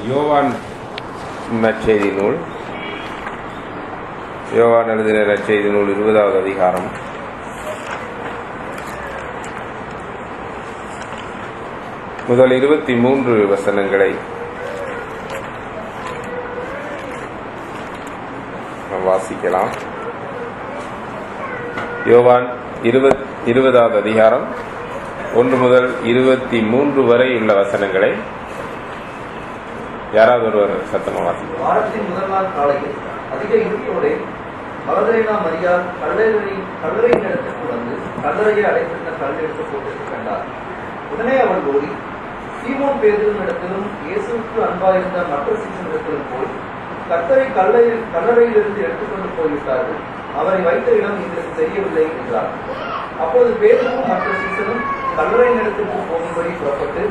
யோவான் நற்செய்தி நூல், யோவான் எழுதின நற்செய்தி நூல் 20வது அதிகாரம். முதல் 23 வசனங்களை நாம் வாசிக்கலாம். யோவான் 20வது அதிகாரம் 1 முதல் 23 வரை உள்ள வசனங்களை யாராவது ஒருவர் சத்தமா வாசிக்கலாம். வாரத்தின் முதல் நாள் காலையில் அதிக இருட்டோடு மகதலேனா மரியாள் கல்லறையின் இடத்திற்கு வந்து கல்லறையை அடைத்திருந்த கல் எடுத்து போட்டு கண்டார். உடனே அவள் ஓடி சீமோன் பேதுருவின் இடத்திலும் இயேசுவுக்கு அன்பாயிருந்த மற்ற சீசனிடத்திலும் போய் கர்த்தரை கல்லறையிலிருந்து எடுத்துக்கொண்டு போய்விட்டார்கள், அவரை வைத்த இடம் எங்களுக்கு தெரியவில்லை என்றார். அப்போது பேதுருவும் மற்ற சீசனும் கல்லறையின் இடத்திற்கு போகும்படி புறப்பட்டு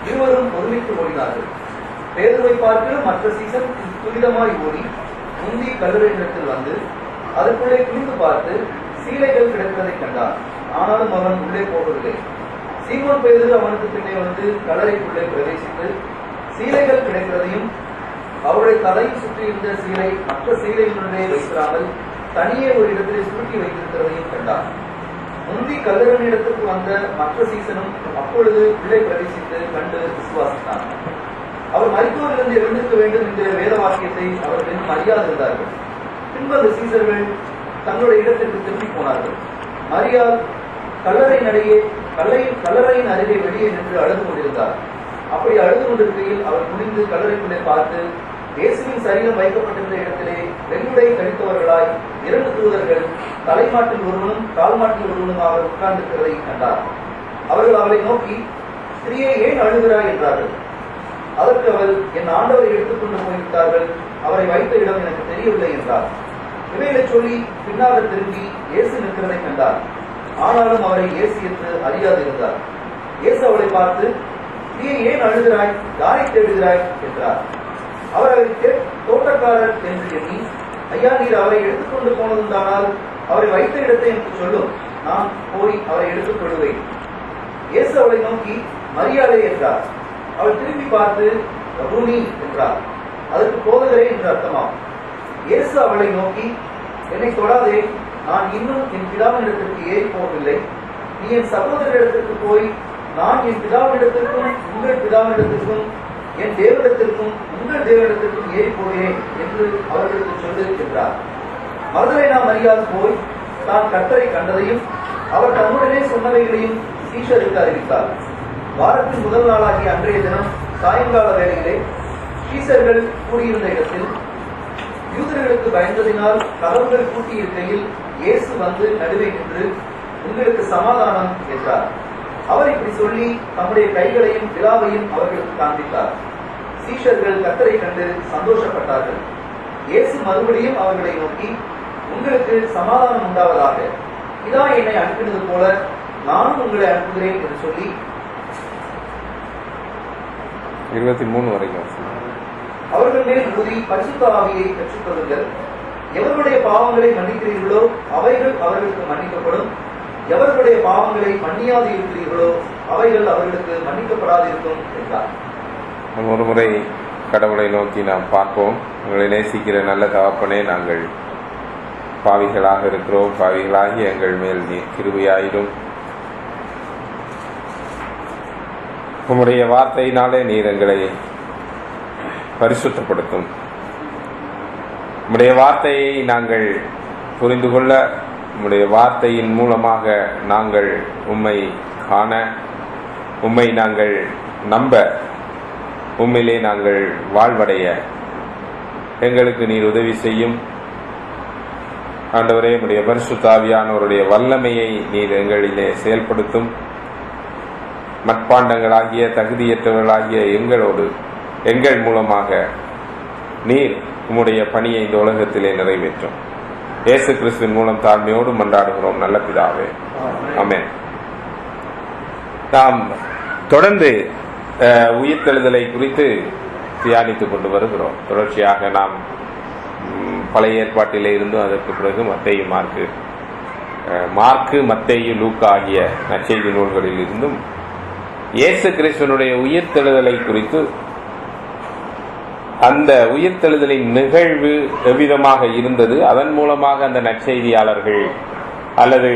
இருவரும் ஒருமித்து ஓடினார்கள். பேதுருவை பார்த்து மற்ற சீசன் துரிதமாய் ஓடி முந்தி கல்லறை இடத்தில் வந்து அதற்குள்ளே குனிந்து பார்த்து சீலைகள் கிடக்கிறதை கண்டார். ஆனாலும் அவன் உள்ளே போகவில்லை. சீமோன் பேதுரு அவனுக்கு பின்னே வந்து கல்லறைக்குள்ளே பிரவேசித்து சீலைகள் கிடைக்கிறதையும் அவருடைய தலையில் சுற்றியிருந்த சீலை மற்ற சீலைகளுடைய வைக்காமல் தனியே ஒரு இடத்திலே சுருட்டி வைத்திருக்கிறதையும் கண்டார். முந்தி கல்லறை இடத்துக்கு வந்த மற்ற சீசனும் அப்பொழுது உள்ளே பிரவேசித்து கண்டு விசுவாசித்தான். அவர் மரித்தோரிலிருந்து எழுந்திருக்க வேண்டும் என்ற வேத வாக்கியத்தை அவர்கள் அறியாதிருந்தார்கள். பின்பு அந்த சீசர்கள் தங்களுடைய இடத்திற்கு திரும்பி போனார்கள். மரியாள் கல்லறையின் அருகே வெளியே நின்று அழுது கொண்டிருந்தார். அப்படி அழுது கொண்டிருக்கையில் அவர் குனிந்து கல்லறைக்குள்ளே பார்த்து இயேசுவின் சரீரம் வைக்கப்பட்டிருந்த இடத்திலே வெண்ணுடை கழித்தவர்களாய் 2 தூதர்கள் தலைமாட்டில் ஒருவனும் கால்மாட்டில் ஒருவனுமாக உட்கார்ந்திருக்கிறதை கண்டார். அவர்கள் அவளை நோக்கி, ஸ்திரீயே, ஏன் அழுகிறாய் என்றார்கள். அதற்கு அவள், என் ஆண்டவரை எடுத்துக்கொண்டு போய்விட்டார்கள், அவரை வைத்த இடம் எனக்கு தெரியவில்லை என்றார். இவைகளை சொல்லி பின்னாக திரும்பி இயேசு நிற்கிறதை கண்டார். ஆனாலும் அவரை இயேசு என்று அறியாதிருந்தார். இயேசு அவளை பார்த்து, நீ ஏன் அழுகிறாய், யாரை தேடுகிறாய் என்றார். அவர் அவரை தோட்டக்காரர் என்று எண்ணி, ஐயா, நீர் அவரை எடுத்துக்கொண்டு போனதுண்டானால் அவரை வைத்த இடத்தை எனக்கு சொல்லும், நான் போய் அவரை எடுத்துக் கொள்வேன். இயேசு அவளை நோக்கி, மரியாதை என்றார். அவள் திரும்பி பார்த்து ரபூனி என்றார். அதற்கு போதகரே என்று அர்த்தமாகும். இயேசு அவளை நோக்கி, என்னை தொடாதே, நான் இன்னும் என் பிதாவினிடத்திற்கு ஏறி போகவில்லை. நீ என் சகோதரரிடத்திற்கு போய், நான் என் பிதாவினிடத்திற்கும் உங்கள் பிதாவினிடத்திற்கும் என் தேவனிடத்திற்கும் உங்கள் தேவனிடத்திற்கும் ஏறி போகிறேன் என்று அவர்களுக்கு சொல்லு என்றார். மகதலேனா மரியாள் போய் தான் கர்த்தரை கண்டதையும் அவர் தன்னுடனே சொன்னவைகளையும் சீஷருக்கு அறிவித்தார். வாரத்தின் முதல் நாளாகிய அன்றைய தினம் சாயங்கால வேளையிலே சீசர்கள் கூடியிருந்த இடத்தில் யூதர்களுக்கு பயந்ததினால் கதவுகள் பூட்டியிருக்கையில் இயேசு வந்து நடுவே நின்று, உங்களுக்கு சமாதானம் என்றார். அவர் இப்படி சொல்லி தம்முடைய கைகளையும் விழாவையும் அவர்களுக்கு காண்பித்தார். சீஷர்கள் கர்த்தரை கண்டு சந்தோஷப்பட்டார்கள். இயேசு மறுபடியும் அவர்களை நோக்கி, உங்களுக்கு சமாதானம் உண்டாவதாக, இதா என்னை அனுப்பினது போல நானும் உங்களை அனுப்புகிறேன் என்று சொல்லி 23 வரைக்கும் அவர்கள் மேல் ஊதி பரிசுத்த ஆவியை பெற்றுக்கொள்ளுங்கள். எவர்களுடைய பாவங்களை மன்னிக்கிறீர்களோ அவைகள் அவர்களுக்கு மன்னிக்கப்படும், எவர்களுடைய பாவங்களை மன்னியாது இருக்கிறீர்களோ அவைகள் அவர்களுக்கு மன்னிக்கப்படாதிருக்கும் என்றார். ஒரு முறை கடவுளை நோக்கி நாம் பார்ப்போம். உங்களை நேசிக்கிற நல்ல தகப்பனே, நாங்கள் பாவிகளாக இருக்கிறோம். பாவிகளாகி எங்கள் மேல் கிருபையாயிரும். உம்முடைய வார்த்தையினாலே நீர் எங்களை பரிசுத்தப்படுத்தும். உம்முடைய வார்த்தையை நாங்கள் புரிந்து கொள்ள, உம்முடைய வார்த்தையின் மூலமாக நாங்கள் உம்மை காண, உம்மை நாங்கள் நம்ப, உம்மிலே நாங்கள் வாழ்வடைய எங்களுக்கு நீர் உதவி செய்யும். ஆண்டவரே, உம்முடைய பரிசுத்த ஆவியானவருடைய வல்லமையை நீர் எங்களிலே செயல்படுத்தும். மட்பாண்டங்களாகிய தகுதியற்றவர்களாகிய எங்கள் மூலமாக நீர் உம்முடைய பணியை இந்த உலகத்திலே நிறைவேற்றும். இயேசு கிறிஸ்துவின் மூலம் தாழ்மையோடு மன்றாடுகிறோம் நல்ல பிதாவே, ஆமென். நாம் தொடர்ந்து உயிர்த்தெழுதலை குறித்து தியானித்துக் கொண்டு வருகிறோம். தொடர்ச்சியாக நாம் பழைய ஏற்பாட்டிலே இருந்தும் அதற்கு பிறகு மார்க்கு மத்தேயு லூக்கா ஆகிய நற்செய்தி நூல்களில் இருந்தும் இயேசு கிறிஸ்துவனுடைய உயிர்த்தெழுதலை குறித்து அந்த உயிர்த்தெழுதலின் நிகழ்வு எவ்விதமாக இருந்தது, அதன் மூலமாக அந்த நற்செய்தியாளர்கள் அல்லது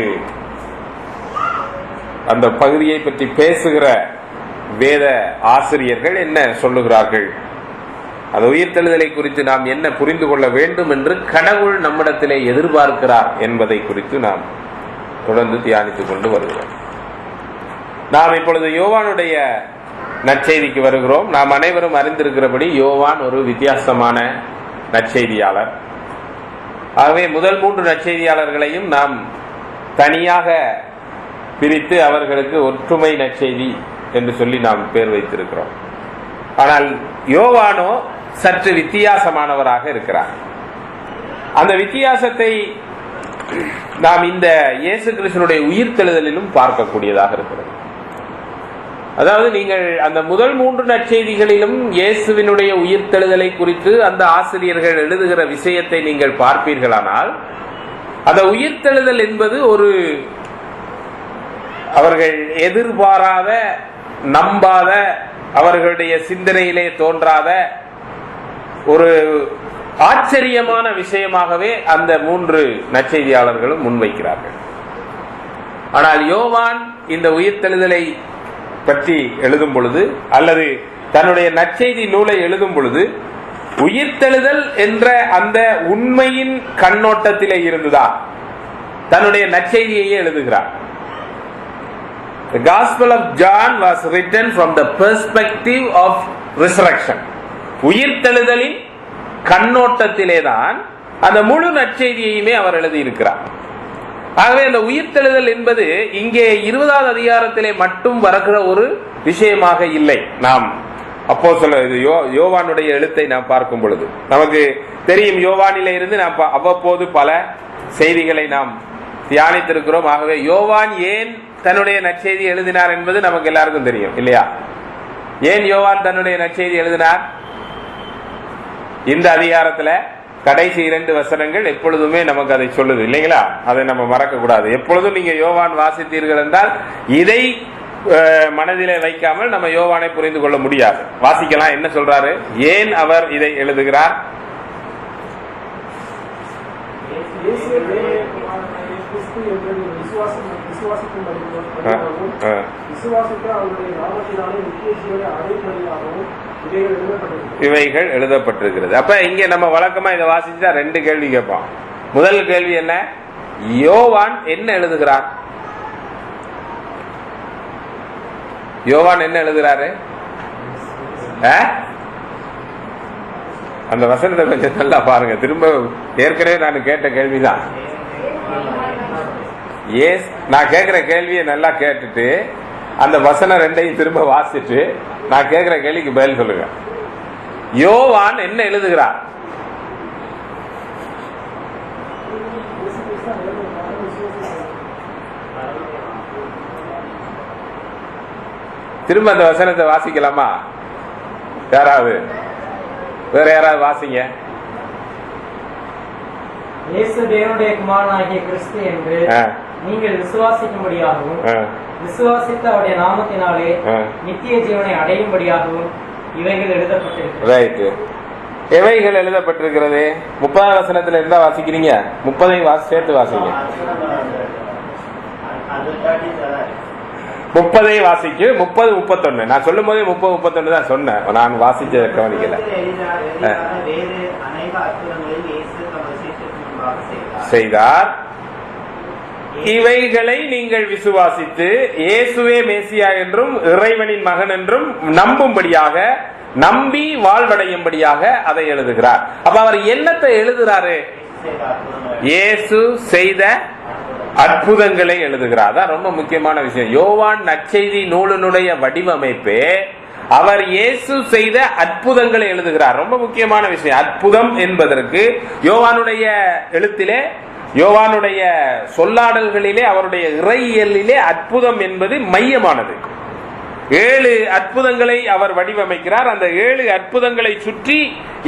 அந்த பகுதியை பற்றி பேசுகிற வேத ஆசிரியர்கள் என்ன சொல்லுகிறார்கள், அந்த உயிர்த்தெழுதலை குறித்து நாம் என்ன புரிந்து கொள்ள வேண்டும் என்று கடவுள் நம்மிடத்திலே எதிர்பார்க்கிறார் என்பதை குறித்து நாம் தொடர்ந்து தியானித்துக் கொண்டு வருகிறோம். நாம் இப்பொழுது யோவானுடைய நற்செய்திக்கு வருகிறோம். நாம் அனைவரும் அறிந்திருக்கிறபடி யோவான் ஒரு வித்தியாசமான நற்செய்தியாளர். ஆகவே முதல் 3 நற்செய்தியாளர்களையும் நாம் தனியாக பிரித்து அவர்களுக்கு ஒற்றுமை நற்செய்தி என்று சொல்லி நாம் பேர் வைத்திருக்கிறோம். ஆனால் யோவானோ சற்று வித்தியாசமானவராக இருக்கிறார். அந்த வித்தியாசத்தை நாம் இந்த இயேசு கிறிஸ்துவினுடைய உயிர்த்தெழுதலிலும் பார்க்கக்கூடியதாக இருக்கிறது. அதாவது நீங்கள் அந்த முதல் 3 நற்செய்திகளிலும் இயேசுவினுடைய உயிர்த்தெழுதலை குறித்து அந்த ஆசிரியர்கள் எழுதுகிற விஷயத்தை நீங்கள் பார்ப்பீர்களானால், அந்த உயிர்த்தெழுதல் என்பது ஒரு அவர்கள் எதிர்பாராத, நம்பாத, அவர்களுடைய சிந்தனையிலே தோன்றாத ஒரு ஆச்சரியமான விஷயமாகவே அந்த 3 நற்செய்தியாளர்களும் முன்வைக்கிறார்கள். ஆனால் யோவான் இந்த உயிர்த்தெழுதலை பற்றி எழுதும் பொழுது அல்லது தன்னுடைய நற்செய்தி நூலை எழுதும் பொழுது உயிர்த்தெழுதல் என்ற அந்த உண்மையின் கண்ணோட்டத்திலே இருந்துதான் தன்னுடைய நற்செய்தியையே எழுதுகிறார். The Gospel of John was written from the perspective of resurrection. உயிர்த்தெழுதலின் கண்ணோட்டத்திலேதான் அந்த முழு நற்செய்தியையுமே அவர் எழுதியிருக்கிறார். ஆகவே அந்த உயிர்த்தெழுதல் என்பது இங்கே 20வது அதிகாரத்திலே மட்டும் வருகிற ஒரு விஷயமாக இல்லை. நாம் அப்போஸ்தலர் யோவானுடைய எழுத்தை நாம் பார்க்கும் பொழுது நமக்கு தெரியும், யோவானிலே இருந்து நாம் அவ்வப்போது பல செய்திகளை நாம் தியானித்திருக்கிறோம். ஆகவே யோவான் ஏன் தன்னுடைய நற்செய்தி எழுதினார் என்பது நமக்கு எல்லாருக்கும் தெரியும் இல்லையா? ஏன் யோவான் தன்னுடைய நற்செய்தி எழுதினார்? இந்த அதிகாரத்தில் கடைசி 2 வசனங்கள் எப்பொழுதுமே நமக்கு அதை சொல்லுது இல்லைங்களா? அதை நம்ம மறக்க கூடாது. எப்பொழுதும் நீங்க யோவான் வாசித்தீர்கள் என்றால் இதை மனதிலே வைக்காமல் நம்ம யோவானை புரிந்து கொள்ள முடியாது. வாசிக்கலாம், என்ன சொல்றாரு, ஏன் அவர் இதை எழுதுகிறார்? இவைகள் எழுதப்பட்டிருக்கிறது. அப்ப இங்க நம்ம வழக்கமா இதை வாசிச்சா 2 கேள்வி கேட்போம். முதல் கேள்வி என்ன, யோவான் என்ன எழுதுகிறார்? யோவான் என்ன எழுதுகிறாரு? அந்த வசனத்தை கொஞ்சம் நல்லா பாருங்க. திரும்ப ஏற்கனவே நான் கேட்ட கேள்விதான். நான் கேட்கிற கேள்வியை நல்லா கேட்டுட்டு அந்த வசனம் 2ஐயும் திரும்ப வாசிட்டு நான் கேட்கிற கேள்விக்கு பதில் சொல்லுங்க. யோவான் என்ன எழுதுகிறார்? திரும்ப அந்த வசனத்தை வாசிக்கலாமா? யாராவது வேற யாராவது வாசிங்க. இயேசு தேவனுடைய குமாரனாகிய கிறிஸ்து என்று நீங்கள் விசுவாசிக்கும்படியாகவும் விசுவாசித்த அவருடைய நாமத்தினாலே நித்திய ஜீவனை அடையும்படியாகவும் இவைகள் எழுதப்பட்டிருக்கிறது. எவைகள் எழுதப்பட்டிருக்கிறது? 30வது வசனத்துல இருந்தா வாசிக்கிறீங்க, 30ஐயும் சேர்த்து வாசிங்க. 30ஐயும் வாசிக்கு. 30, 31 நான் சொல்லும் போதே 30, 31 தான் சொன்னேன். நான் வாசிச்ச கவனிக்கல. செய்தார். இவைகளை நீங்கள் விசுவாசித்து இயேசுவே மேசியா என்றும் இறைவனின் மகன் என்றும் நம்பும்படியாக, நம்பி வாழ்வடையும்படியாக அதை எழுதுகிறார். அப்ப அவர் என்னத்தை எழுதுறாரு? இயேசு செய்த அற்புதங்களை எழுதுகிறார். அதான் ரொம்ப முக்கியமான விஷயம். யோவான் நற்செய்தி நூலினுடைய வடிவமைப்பே அவர் இயேசு செய்த அற்புதங்களை எழுதுகிறார். ரொம்ப முக்கியமான விஷயம். அற்புதம் என்பதற்கு யோவானுடைய எழுத்திலே, யோவானுடைய சொல்லாடல்களிலே, அவருடைய இறையியலிலே அற்புதம் என்பது மையமானது. 7 அற்புதங்களை அவர் வடிவமைக்கிறார். அந்த 7 அற்புதங்களை சுற்றி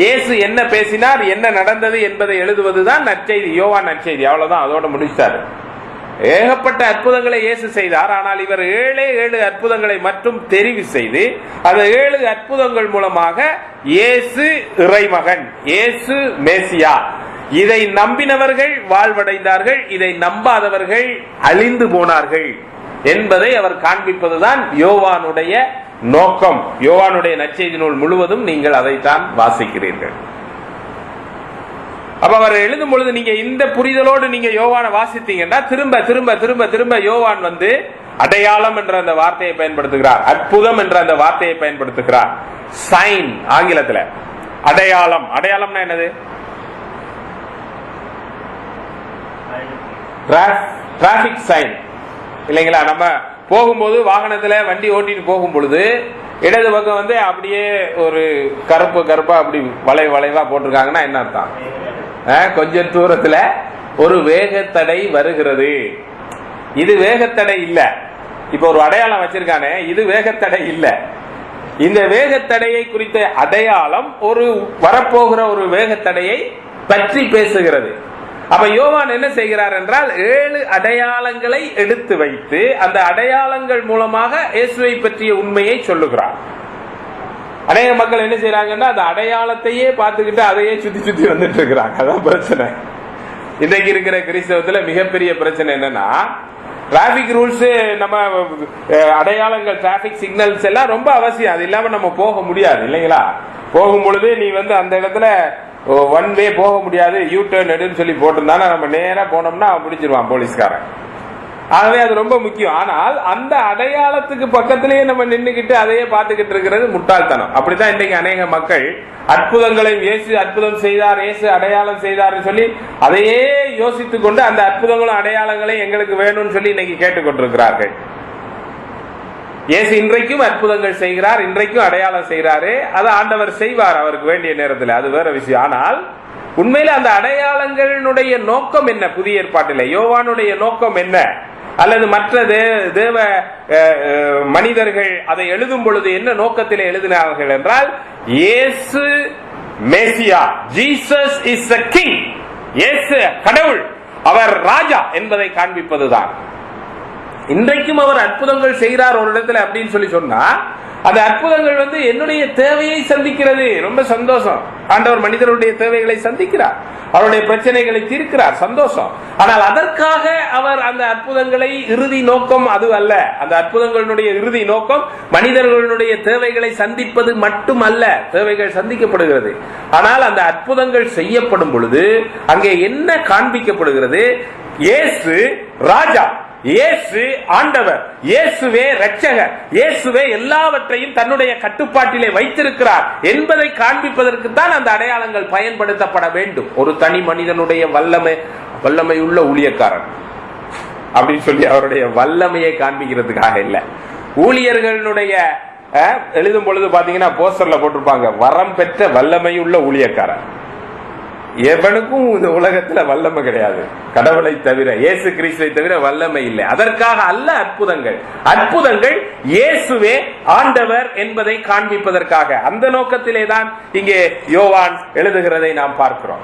இயேசு என்ன பேசினார், என்ன நடந்தது என்பதை எழுதுவதுதான் நற்செய்தி, யோவான் நற்செய்தி. அவ்வளவுதான், அதோட முடிச்சாரு. ஏகப்பட்ட அற்புதங்களை இயேசு செய்தார். ஆனால் இவர் 7 அற்புதங்களை மட்டும் தெரிவு செய்து அந்த 7 அற்புதங்கள் மூலமாக இயேசு இறைமகன், இயேசு மேசியா, இதை நம்பினவர்கள் வாழ்வடைந்தார்கள், இதை நம்பாதவர்கள் அழிந்து போனார்கள் என்பதை அவர் காண்பிப்பதுதான் யோவானுடைய நோக்கம். யோவானுடைய நற்செய்தி நூல் முழுவதும் நீங்கள் அதைத்தான் வாசிக்கிறீர்கள். அப்ப அவர் எழுதும் பொழுது நீங்க இந்த புரிதலோடு நீங்க யோவானை வாசித்தீங்கன்னா திரும்ப திரும்ப திரும்ப திரும்ப யோவான் அடையாளம் என்ற அந்த வார்த்தையை பயன்படுத்துகிறார், அற்புதம் என்ற அந்த வார்த்தையை பயன்படுத்துகிறார். சைன் ஆங்கிலத்தில் அடையாளம். அடையாளம்னா என்னது? டிராபிக் சைன் இல்லைங்களா? நம்ம போகும்போது வாகனத்துல வண்டி ஓட்டிட்டு போகும் பொழுது இடது பக்கம் அப்படியே ஒரு கருப்பா அப்படி வளைவா போட்டிருக்காங்கன்னா என்ன அர்த்தம்? கொஞ்ச தூரத்துல ஒரு வேகத்தடை வருகிறது. இது வேகத்தடை இல்ல. இப்ப ஒரு அடையாளம் வச்சிருக்கானே, இது வேகத்தடை இல்ல. இந்த வேகத்தடையை குறித்த அடையாளம் ஒரு வரப்போகிற ஒரு வேகத்தடையை பற்றி பேசுகிறது. அப்ப யோவான் என்ன செய்கிறார் என்றால் 7 அடையாளங்களை எடுத்து வைத்து அந்த அடையாளங்கள் மூலமாக இயேசுவை பற்றிய உண்மையை சொல்லுகிறார். அநேக மக்கள் என்ன செய்யறாங்கன்னா அந்த அடையாளத்தையே பார்த்துக்கிட்டு அதையே சுத்தி வந்துட்டு இருக்கிறாங்க. அதான் பிரச்சனை. இன்றைக்கு இருக்கிற கிறிஸ்தவத்துல மிகப்பெரிய பிரச்சனை என்னன்னா, டிராபிக் ரூல்ஸ், நம்ம அடையாளங்கள், டிராபிக் சிக்னல்ஸ் எல்லாம் ரொம்ப அவசியம். அது இல்லாம நம்ம போக முடியாது இல்லைங்களா? போகும் பொழுது நீ அந்த இடத்துல ஒன் வே போக முடியாது, யூ டர்ன் எடுன்னு சொல்லி போட்டிருந்தானா நம்ம நேரா போனோம்னா பிடிச்சிருவான் போலீஸ்காரன். ஆகவே அது ரொம்ப முக்கியம். ஆனால் அந்த அடையாளத்துக்கு பக்கத்திலேயே நம்ம நின்றுகிட்டு அதையே பார்த்துக்கிட்டு இருக்கிறது முட்டாள்தனம். அப்படித்தான் இன்றைக்கு அநேக மக்கள் அற்புதங்களை, இயேசு அற்புதம் செய்தார், இயேசு அடையாளம் செய்தார் சொல்லி அதையே யோசித்துக் கொண்டு அந்த அற்புதங்களும் அடையாளங்களையும் எங்களுக்கு வேணும்னு சொல்லி இன்னைக்கு கேட்டுக்கொண்டிருக்கிறார்கள். இயேசு இன்றைக்கும் அற்புதங்கள் செய்கிறார், இன்றைக்கும் அடையாளம் செய்கிறாரு. அதை ஆண்டவர் செய்வார் அவருக்கு வேண்டிய நேரத்தில், அது வேற விஷயம். ஆனால் உண்மையில அந்த அடையாளங்களுடைய நோக்கம் என்ன? புதிய ஏற்பாட்டில் யோவானுடைய நோக்கம் என்ன? அல்லது மற்ற தேவ மனிதர்கள் அதை எழுதும் பொழுது என்ன நோக்கத்தில் எழுதினார்கள் என்றால், இயேசு மேசியா, ஜீசஸ் இஸ் a king, இயேசு கடவுள், அவர் ராஜா என்பதை காண்பிப்பதுதான். இன்றைக்கும் அவர் அற்புதங்கள் செய்கிறார் ஒரு இடத்துல அப்படின்னு சொல்லி சொன்னா, அந்த அற்புதங்கள் என்னுடைய தேவையை சந்திக்கிறது. ரொம்ப சந்தோஷம். ஆண்டவர் மனிதருடைய தேவைகளை சந்திக்கிறார், அவருடைய பிரச்சனைகளை தீர்க்கிறார், சந்தோஷம். ஆனால் அதற்காக அவர் அந்த அற்புதங்களை இறுதி நோக்கம் அது அல்ல. அந்த அற்புதங்களுடைய இறுதி நோக்கம் மனிதர்களுடைய தேவைகளை சந்திப்பது மட்டும் அல்ல. தேவைகள் சந்திக்கப்படுகிறது, ஆனால் அந்த அற்புதங்கள் செய்யப்படும் பொழுது அங்கே என்ன காண்பிக்கப்படுகிறது? இயேசு ராஜா, இயேசு ஆண்டவர், இயேசுவே இரட்சகர், இயேசுவே எல்லாவற்றையும் தன்னுடைய கட்டுப்பாட்டிலே வைத்திருக்கிறார் என்பதை காண்பிப்பதற்கு தான் அந்த அடையாளங்கள் பயன்படுத்தப்பட வேண்டும். ஒரு தனி மனிதனுடைய வல்லமை உள்ள ஊழியக்காரன் அப்படின்னு சொல்லி அவருடைய வல்லமையை காண்பிக்கிறதுக்காக இல்ல. ஊழியர்களுடைய எழுதும் பொழுது பாத்தீங்கன்னா போஸ்டர்ல போட்டிருப்பாங்க, வரம் பெற்ற வல்லமையுள்ள ஊழியக்காரன். எவனுக்கும் இந்த உலகத்துல வல்லமை கிடையாது, கடவுளை தவிர, இயேசு கிறிஸ்துவை தவிர வல்லமை இல்லை. அதற்காக அல்ல அற்புதங்கள். அற்புதங்கள் இயேசுவே ஆண்டவர் என்பதை காண்பிப்பதற்காக, அந்த நோக்கத்திலே தான் இங்கே யோவான் எழுதுகிறதை நாம் பார்க்கிறோம்.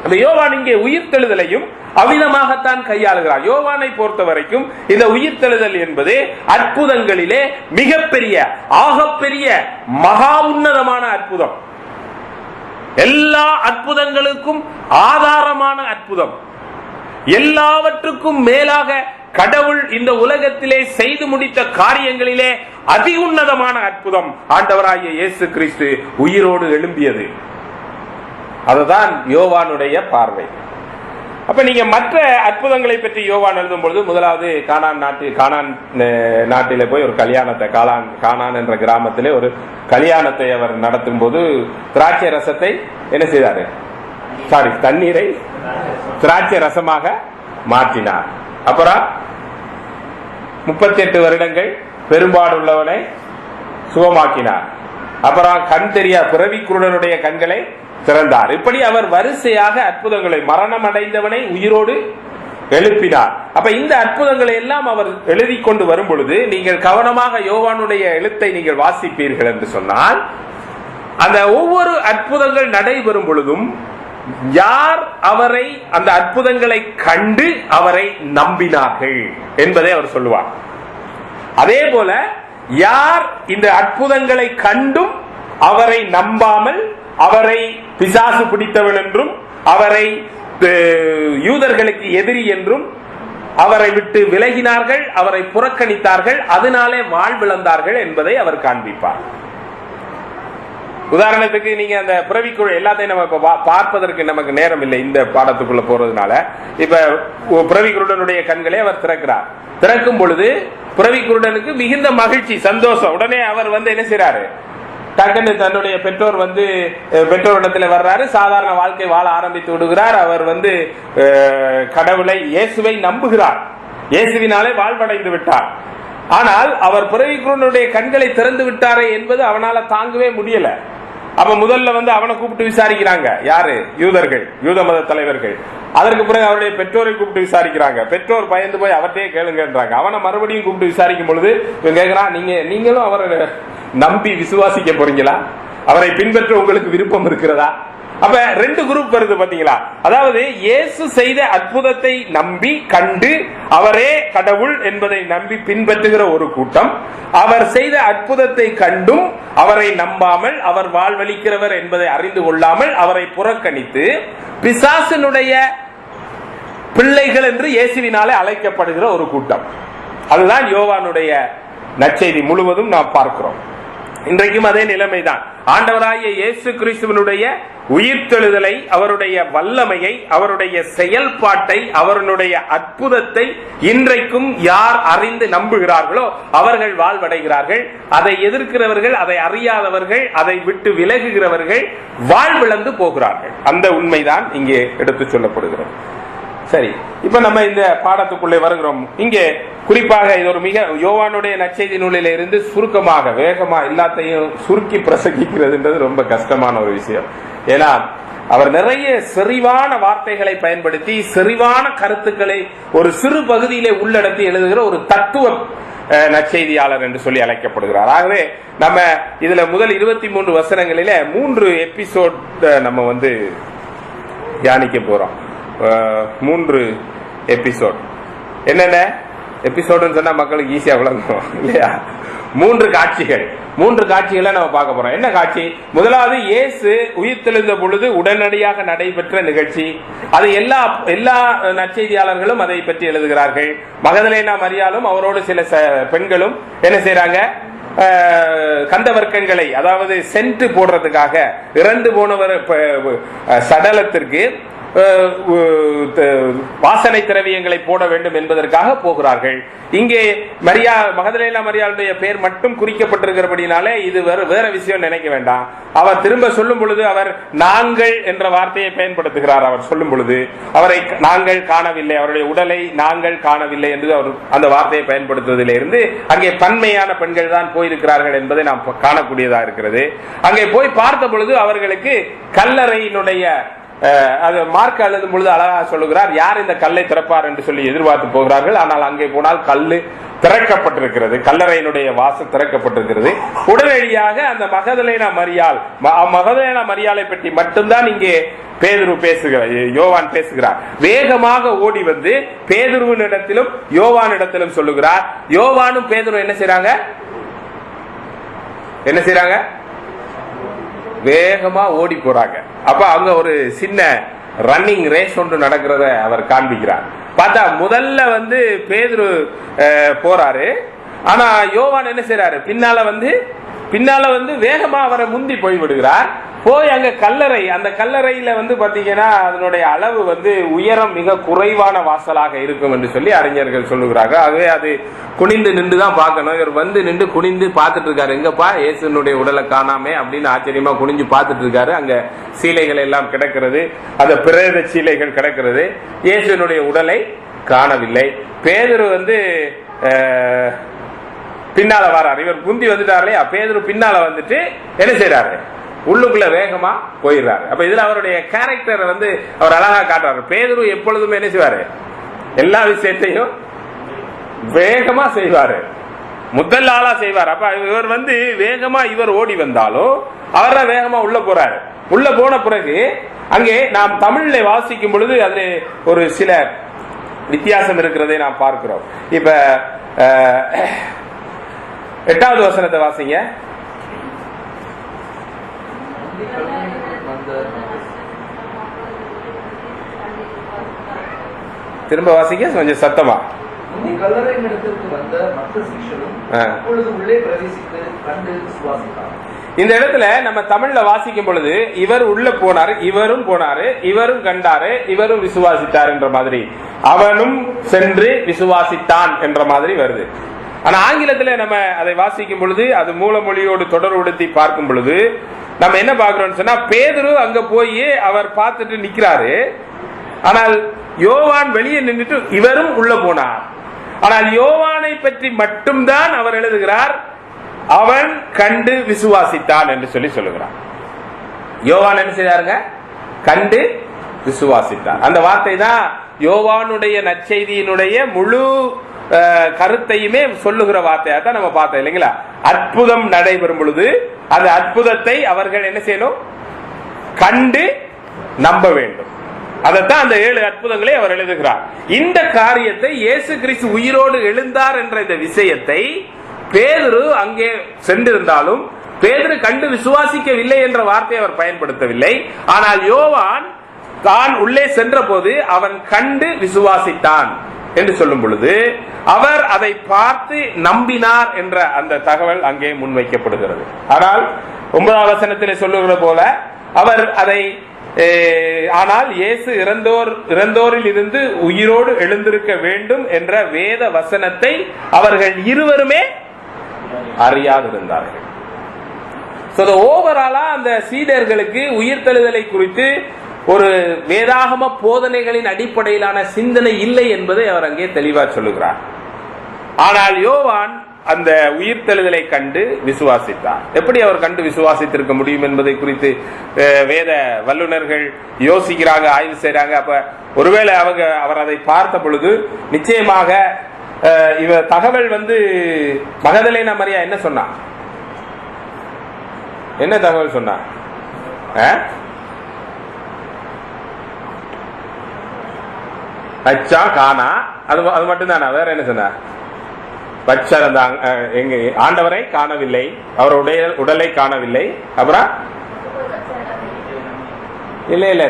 அந்த யோவான் இங்கே உயிர்த்தெழுதலையும் அவ்விதமாகத்தான் கையாளுகிறார். யோவானை பொறுத்த வரைக்கும் இந்த உயிர்த்தெழுதல் என்பது அற்புதங்களிலே மிகப்பெரிய, ஆகப்பெரிய, மகா உன்னதமான அற்புதம். எல்லா அற்புதங்களுக்கும் ஆதாரமான அற்புதம், எல்லாவற்றுக்கும் மேலாக கடவுள் இந்த உலகத்திலே செய்து முடித்த காரியங்களிலே அதி உன்னதமான அற்புதம் ஆண்டவராகிய இயேசு கிறிஸ்து உயிரோடு எழும்பியது. அதுதான் யோவானுடைய பார்வை. அப்ப நீங்க மற்ற அற்புதங்களை பற்றி யோவான் எழுதும் பொழுது, முதலாவது கானான் நாட்டில போய் ஒரு கல்யாணத்தை, கானான் என்ற கிராமத்திலே ஒரு கல்யாணத்தை அவர் நடத்தும் போது திராட்சை ரசத்தை என்ன செய்தாரு? தண்ணீரை திராட்சை ரசமாக மாற்றினார். அப்புறம் 38 வருடங்கள் பெரும்பாடுள்ளவனை சுகமாக்கினார். அப்புறம் கண் தெரியா பிறவி குருடனுடைய கண்களை திறந்தார். இப்படி அவர் வரிசையாக அற்புதங்களை, மரணம் அடைந்தவனை உயிரோடு எழுப்பினார். அப்ப இந்த அற்புதங்களை எல்லாம் அவர் எழுதி கொண்டு வரும் பொழுது நீங்கள் கவனமாக யோவானுடைய எழுத்தை நீங்கள் வாசிப்பீர்கள் என்று சொன்னால், அந்த ஒவ்வொரு அற்புதங்கள் நடைபெறும் பொழுதும் யார் அவரை அந்த அற்புதங்களை கண்டு அவரை நம்பினார்கள் என்பதை அவர் சொல்லுவார். அதே போல யார் இந்த அற்புதங்களை கண்டும் அவரை நம்பாமல் அவரை பிசாசு பிடித்தவன் என்றும் அவரை யூதர்களுக்கு எதிரி என்றும் அவரை விட்டு விலகினார்கள், அவரை புறக்கணித்தார்கள், அதனாலே வாழ்விழந்தார்கள் என்பதை அவர் காண்பிப்பார். உதாரணத்துக்கு நீங்க அந்த பிறவிக்குழு எல்லாத்தையும் நம்ம பார்ப்பதற்கு நமக்கு நேரம் இல்லை இந்த பாடத்துக்குள்ள போறதுனால. இப்ப பிறவிக்குருடனுடைய கண்களை அவர் திறக்கிறார். திறக்கும் பொழுது பிறவிக்குருடனுக்கு மிகுந்த மகிழ்ச்சி, சந்தோஷம். உடனே அவர் என்ன செய்யறாரு, டக்குன்னு தன்னுடைய பெற்றோரிடத்துல வர்றாரு, சாதாரண வாழ்க்கை வாழ ஆரம்பித்து விடுகிறார். அவர் கடவுளை, இயேசுவை நம்புகிறார், இயேசுவினாலே வாழ்வடைந்து விட்டார். ஆனால் அவர் பிறவிக்குருடனுடைய கண்களை திறந்து விட்டாரே என்பது அவனால தாங்கவே முடியல. அப்ப முதல்ல அவனை கூப்பிட்டு விசாரிக்கிறாங்க. யாரு? யூதர்கள், யூத மத தலைவர்கள். அதற்கு பிறகு அவருடைய பெற்றோரை கூப்பிட்டு விசாரிக்கிறாங்க. பெற்றோர் பயந்து போய் அவர்கிட்டயே கேளுங்கன்றாங்க. அவனை மறுபடியும் கூப்பிட்டு விசாரிக்கும் பொழுது இவன் கேட்கிறான், நீங்களும் அவரை நம்பி விசுவாசிக்க போறீங்களா? அவரை பின்பற்ற உங்களுக்கு விருப்பம் இருக்கிறதா? அப்ப ரெண்டு குரூப் வருது பாத்தீங்களா? அதாவது இயேசு செய்த அற்புதத்தை நம்பி கண்டு அவரே கடவுள் என்பதை நம்பி பின்பற்றுகிற ஒரு கூட்டம், அவர் செய்த அற்புதத்தை கண்டும் அவரை நம்பாமல் அவர் வாழ்வளிக்கிறவர் என்பதை அறிந்து கொள்ளாமல் அவரை புறக்கணித்து பிசாசினுடைய பிள்ளைகள் என்று இயேசுவினாலே அழைக்கப்படுகிற ஒரு கூட்டம். அதுதான் யோவானுடைய நற்செய்தி முழுவதும் நாம் பார்க்கிறோம். இன்றைக்கும் அதே நிலைமைதான். ஆண்டவராகிய இயேசு கிறிஸ்துவினுடைய உயிர்த்தெழுதலை, அவருடைய வல்லமையை, அவருடைய செயல்பாட்டை, அவருடைய அற்புதத்தை இன்றைக்கும் யார் அறிந்து நம்புகிறார்களோ அவர்கள் வாழ்வடைகிறார்கள். அதை எதிர்க்கிறவர்கள், அதை அறியாதவர்கள், அதை விட்டு விலகுகிறவர்கள் வாழ்விழந்து போகிறார்கள். அந்த உண்மைதான் இங்கே எடுத்து சொல்லப்படுகிறது. சரி, இப்ப நம்ம இந்த பாடத்துக்குள்ளே வருகிறோம். இங்கே குறிப்பாக இது ஒரு மிக யோவானுடைய நற்செய்தி நூலில இருந்து சுருக்கமாக வேகமா எல்லாத்தையும் சுருக்கி பிரசங்கிக்கிறதுன்றது ரொம்ப கஷ்டமான ஒரு விஷயம். ஏன்னா அவர் நிறைய செறிவான வார்த்தைகளை பயன்படுத்தி செறிவான கருத்துக்களை ஒரு சிறு பகுதியிலே உள்ளடக்கி எழுதுகிற ஒரு தத்துவ நற்செய்தியாளர் என்று சொல்லி அழைக்கப்படுகிறார். ஆகவே நம்ம இதுல முதல் 23 வசனங்களில 3 எபிசோட் நம்ம தியானிக்க போறோம். 3 எபிசோட். என்னென்ன எபிசோடுன்னு சொன்னா மக்களுக்கு ஈஸியா விளங்கும் இல்லையா? 3 காட்சிகள். 3 காட்சிகளை நம்ம பார்க்க போறோம். என்ன காட்சி? முதலாவது, இயேசு உயிர்த்தெழுந்த பொழுது உடனடியாக நடைபெற்ற நிகழ்ச்சி. அது எல்லா நற்செய்தியாளர்களும் அதை பற்றி எழுதுகிறார்கள். மகதலேனா மரியாளும் அவரோடு சில பெண்களும் என்ன செய்யறாங்க, கந்தவர்க்கங்களை, அதாவது சென்ட் போடுறதுக்காக இறந்து போனவர் சடலத்திற்கு வாசனை திரவியங்களை போட வேண்டும் என்பதற்காக போகிறார்கள். இங்கே மகதலேனா மரியாளுடைய பெயர் மட்டும் குறிக்கப்பட்டிருக்கிறபடினாலே இது வேற விஷயம் நினைக்க வேண்டாம். அவர் திரும்ப சொல்லும் பொழுது அவர் நாங்கள் என்ற வார்த்தையை பயன்படுத்துகிறார். அவர் சொல்லும் பொழுது அவரை நாங்கள் காணவில்லை, அவருடைய உடலை நாங்கள் காணவில்லை என்று அவர் அந்த வார்த்தையை பயன்படுத்துவதிலிருந்து அங்கே பன்மையான பெண்கள் தான் போயிருக்கிறார்கள் என்பதை நாம் காணக்கூடியதா இருக்கிறது. அங்கே போய் பார்த்த பொழுது அவர்களுக்கு கல்லறையினுடைய அது மார்க் எழுதும் பொழுது அழகாக சொல்லுகிறார், யார் இந்த கல்லை திறப்பார் என்று சொல்லி எதிர்பார்த்து போகிறார்கள். ஆனால் அங்கே போனால் கல்லு திறக்கப்பட்டிருக்கிறது, கல்லறையினுடைய வாசல் திறக்கப்பட்டிருக்கிறது. உடனடியாக அந்த மகதலேனா மரியாளை பற்றி மட்டும்தான் இங்கே பேதுரு பேசுகிறார், யோவான் பேசுகிறார். வேகமாக ஓடி வந்து பேதுருவின் இடத்திலும் யோவான் இடத்திலும் சொல்லுகிறார். யோவானும் பேதுரு என்ன செய்றாங்க? வேகமா ஓடி போறாங்க. அப்ப அங்க ஒரு சின்ன ரன்னிங் ரேஸ் ஒன்று நடக்கிறத அவர் காண்பிக்கிறார். பார்த்தா முதல்ல பேதுரு போறாரு. ஆனா யோவான் என்ன செய்யறாரு, பின்னால வேகமா அவரை முந்தி போய் விடுகிறார். போய் அங்க கல்லறை, அந்த கல்லறையில பாத்தீங்கன்னா அதனுடைய அளவு உயரம் மிக குறைவான வாசலாக இருக்கும் என்று சொல்லி அறிஞர்கள் சொல்லுகிறார்கள். ஆகவே அது குனிந்து நின்று தான் பார்க்கணும். இவர் நின்று குனிந்து பார்த்துட்டு இருக்காரு, எங்கப்பா இயேசுனுடைய உடலை காணாமே அப்படின்னு ஆச்சரியமா குனிஞ்சு பார்த்துட்டு இருக்காரு. அங்க சீலைகள் எல்லாம் கிடக்கிறது, அந்த பிரேத சீலைகள் கிடக்கிறது. இயேசுனுடைய உடலை காணவில்லை. பேதுரு பின்னால வர்றாரு. இவர் குந்தி வந்துட்டாரு இல்லையா? பேதுரு பின்னால வந்துட்டு என்ன செய்யறாரு, உள்ளுக்குள்ள வேகமா போயிடுறாரு. அப்ப இதுல அவருடைய கேரக்டர் அவர் அழகா காட்டுறாரு. பேதுரு எப்பொழுதுமே என்ன செய்வாரு, எல்லா விஷயத்தையும் வேகமா செய்வாரு, முதல் ஆளா செய்வார். அப்ப இவர் வேகமா இவர் ஓடி வந்தாலும் அவர் வேகமா உள்ள போறாரு. உள்ள போன பிறகு அங்கே நாம் தமிழ்ல வாசிக்கும் பொழுது அது ஒரு சில வித்தியாசம் இருக்கிறதை நாம் பார்க்கிறோம். இப்ப 8வது வசனத்தை வாசிங்க. திரும்ப வாசிங்க கொஞ்சம் சத்தமா. கல்லறையினிடத்திற்கு வந்த மற்ற சீஷரும் அப்பொழுது உள்ளே பிரவேசித்து கண்டு விசுவாசித்தார். இந்த இடத்துல நம்ம தமிழ்ல வாசிக்கும் பொழுது இவர் உள்ள போனாரு, இவரும் போனாரு, இவரும் கண்டாரு, இவரும் விசுவாசித்தார் என்ற மாதிரி, அவனும் சென்று விசுவாசித்தான் என்ற மாதிரி வருது. ஆனா ஆங்கிலத்துல நம்ம அதை வாசிக்கும் பொழுது அது மூலமொழியோடு தொடர்புபடுத்தி பார்க்கும் பொழுது நம்ம என்ன பார்க்கிறோம் சொன்னா, பேதுரு அங்க போய் அவர் பார்த்துட்டு நிக்கிறாரு. ஆனால் யோவான் வெளியே நின்றுட்டு இவரும் உள்ள போனார். ஆனால் யோவானை பற்றி மட்டும்தான் அவர் எழுதுகிறார், அவன் கண்டு விசுவாசித்தான் என்று சொல்லுகிறார். யோவான் என்ன செய்தாருங்க? கண்டு விசுவாசித்தார். அந்த வார்த்தை தான் யோவானுடைய நற்செய்தியினுடைய முழு கருத்தையுமே சொல்லுகிற வார்த்தையாக தான் நம்ம பார்த்தோம் இல்லைங்களா? அற்புதம் நடைபெறும் பொழுது அந்த அற்புதத்தை அவர்கள் என்ன செய்யணும்? கண்டு நம்ப வேண்டும். அதைத்தான் அந்த 7 அற்புதங்களை அவர் எழுதுகிறார். இந்த காரியத்தை இயேசு கிறிஸ்து உயிரோடு எழுந்தார் என்ற இந்த விஷயத்தை பேதுரு அங்கே சென்றிருந்தாலும் பேதுரு கண்டு விசுவாசிக்கவில்லை என்ற வார்த்தையை அவர் பயன்படுத்தவில்லை. ஆனால் யோவான் தான் உள்ளே சென்ற போது அவன் கண்டு விசுவாசித்தான் என்று சொல்லும் பொழுது அவர் அதை பார்த்து நம்பினார் என்ற அந்த தகவல் அங்கே முன்வைக்கப்படுகிறது. ஆனால் 9வது வசனத்திலே சொல்லுகிற போல அவர் அதை ஆனால் இயேசு இறந்தோரில் இருந்து உயிரோடு எழுந்திருக்க வேண்டும் என்ற வேத வசனத்தை அவர்கள் இருவருமே அறியாதிருந்தார்கள். ஓவராலா அந்த சீடர்களுக்கு உயிர்த்தெழுதலை குறித்து ஒரு வேதாகம போதனைகளின் அடிப்படையிலான சிந்தனை இல்லை என்பதை அவர் அங்கே தெளிவா சொல்லுகிறார். ஆனால் யோவான் அந்த உயிர்த்தெழுதலை கண்டு விசுவாசித்தார். எப்படி அவர் கண்டு விசுவாசித்திருக்க முடியும் என்பதை குறித்து வேத வல்லுநர்கள் யோசிக்கிறாங்க, ஆய்வு செய்யறாங்க. அப்ப ஒருவேளை அவர் அதை பார்த்த பொழுது நிச்சயமாக இவ தகவல் மகதலேனா மரியா என்ன சொன்னா? என்ன தகவல் சொன்னா? அச்சா காணா, அது மட்டும்தானா? வேற என்ன சொன்னா? பச்சர் எங்க ஆண்டவரை காணவில்லை, அவருடைய உடலை காணவில்லை. அப்புறம் இல்ல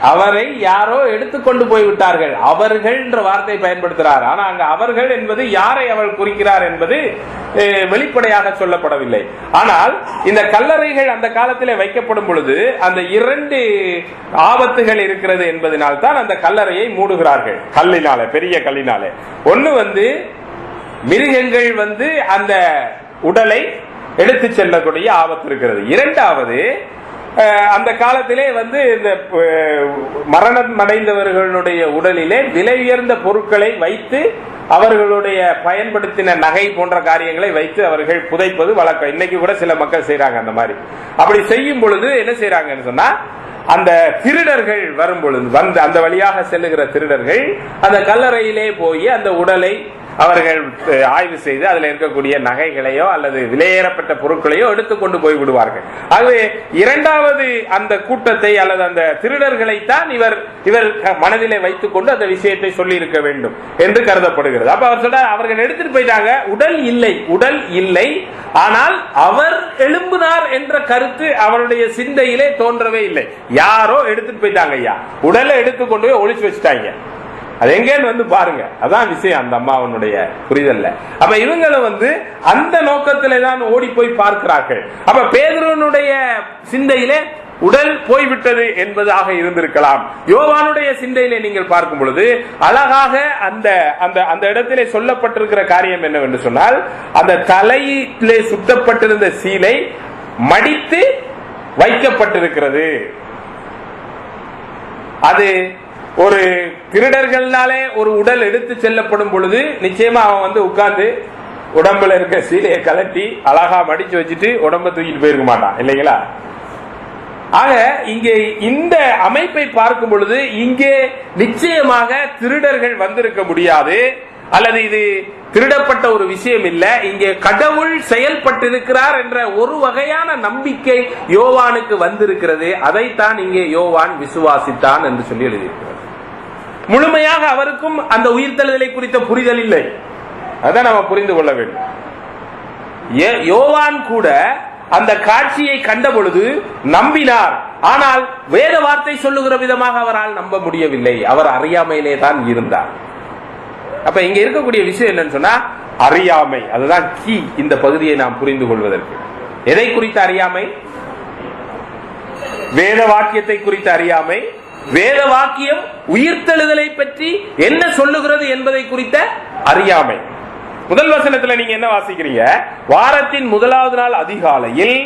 அவரை யாரோ எடுத்துக்கொண்டு போய்விட்டார்கள். அவர்கள் என்ற வார்த்தை பயன்படுத்துகிறார். ஆனா அங்க அவர்கள் என்பது யாரை அவர் குறிக்கிறார் என்பது வெளிப்படையாக சொல்லப்படவில்லை. ஆனால் இந்த கல்லறைகள் அந்த காலத்திலே வைக்கப்படும் பொழுது அந்த 2 ஆபத்துகள் இருக்கிறது என்பதனால் தான் அந்த கல்லறையை மூடுகிறார்கள். கல்லினாலே, பெரிய கல்லினாலே. ஒன்னு மிருகங்கள் அந்த உடலை எடுத்து செல்லக்கூடிய ஆபத்து இருக்கிறது. 2வது அந்த காலத்திலே இந்த மரணம் அடைந்தவர்களுடைய உடலிலே விலை உயர்ந்த பொருட்களை வைத்து அவர்களுடைய பயன்படுத்தின நகை போன்ற காரியங்களை வைத்து அவர்கள் புதைப்பது வழக்கம். இன்னைக்கு கூட சில மக்கள் செய்யறாங்க அந்த மாதிரி. அப்படி செய்யும் பொழுது என்ன செய்யறாங்கன்னு சொன்னா, அந்த திருடர்கள் வரும் பொழுது அந்த வழியாக செல்லுகிற திருடர்கள் அந்த கல்லறையிலே போய் அந்த உடலை அவர்கள் ஆய்வு செய்து அதில் இருக்கக்கூடிய நகைகளையோ அல்லது விலையேறப்பட்ட பொருட்களையோ எடுத்துக்கொண்டு போய் விடுவார்கள். ஆகவே 2வது அந்த கூட்டத்தை அல்லது அந்த திருடர்களைத்தான் இவர் மனதிலே வைத்துக் கொண்டு அந்த விஷயத்தை சொல்லி இருக்க வேண்டும் என்று கருதப்படுகிறது. அப்ப அவர் சொல்ற, அவர்கள் எடுத்துட்டு போயிட்டாங்க, உடல் இல்லை, ஆனால் அவர் எழும்பினார் என்ற கருத்து அவருடைய சிந்தையிலே தோன்றவே இல்லை. யாரோ எடுத்துட்டு போயிட்டாங்க ஐயா, உடலை எடுத்துக்கொண்டு போய் ஒளிச்சு வச்சுட்டாங்க. அது எங்கன்னு பாருங்க. அதான் விஷயம் அந்த அம்மாவனுடைய புரிதல்ல. அப்ப இவங்களும் அந்த நோக்கத்திலே தான் ஓடி போய் பார்க்கிறார்கள். அப்ப பேதுருனுடைய சிந்தையிலே உடல் போய்விட்டது என்பதாக இருந்திருக்கலாம். யோவானுடைய சிந்தையிலே நீங்கள் பார்க்கும் பொழுது அழகாக அந்த இடத்திலே சொல்லப்பட்டிருக்கிற காரியம் என்னவென்று சொன்னால், அந்த தலையிலே சுட்டப்பட்டிருந்த சீலை மடித்து வைக்கப்பட்டிருக்கிறது. அது ஒரு திருடர்களாலே ஒரு உடல் எடுத்து செல்லப்படும் பொழுது நிச்சயமா அவன் உட்கார்ந்து உடம்புல இருக்க சீலையை கலட்டி அழகா மடிச்சு வச்சுட்டு உடம்ப தூக்கிட்டு போயிருக்க மாட்டான் இல்லைங்களா? ஆக இங்கே இந்த அமைப்பை பார்க்கும் பொழுது இங்கே நிச்சயமாக திருடர்கள் வந்திருக்க முடியாது. அல்லது இது திருடப்பட்ட ஒரு விஷயம் இல்ல, இங்கே கடவுள் செயல்பட்டிருக்கிறார் என்ற ஒரு வகையான நம்பிக்கை யோவானுக்கு வந்திருக்கிறது. அதைத்தான் இங்கே யோவான் விசுவாசித்தான் என்று சொல்லி எழுதியிருக்கிறார். முழுமையாக அவருக்கும் அந்த உயிர்த்தெழுதலை குறித்த புரிதல் இல்லை. அதான் நம்ம புரிந்து கொள்ள வேண்டும். யோவான் கூட அந்த காட்சியை கண்ட பொழுது நம்பினார். ஆனால் வேத வார்த்தை சொல்லுகிற விதமாக அவரால் நம்ப முடியவில்லை. அவர் அறியாமையிலே தான் இருந்தார். அப்ப இங்க இருக்கக்கூடிய விஷயம் என்னன்னு சொன்னா அறியாமை. அதுதான் கீ இந்த பகுதியை நாம் புரிந்து கொள்வதற்கு. எதை குறித்த அறியாமை? வேத வாக்கியத்தை குறித்த அறியாமை. வேத வாக்கியம் உயிர்த்தெழுதலை பற்றி என்ன சொல்லுகிறது என்பதை குறித்த அறியாமை. முதல் வசனத்துல நீங்க என்ன வாசிக்கிறீங்க? வாரத்தின் முதலாவது நாள் அதிகாலையில்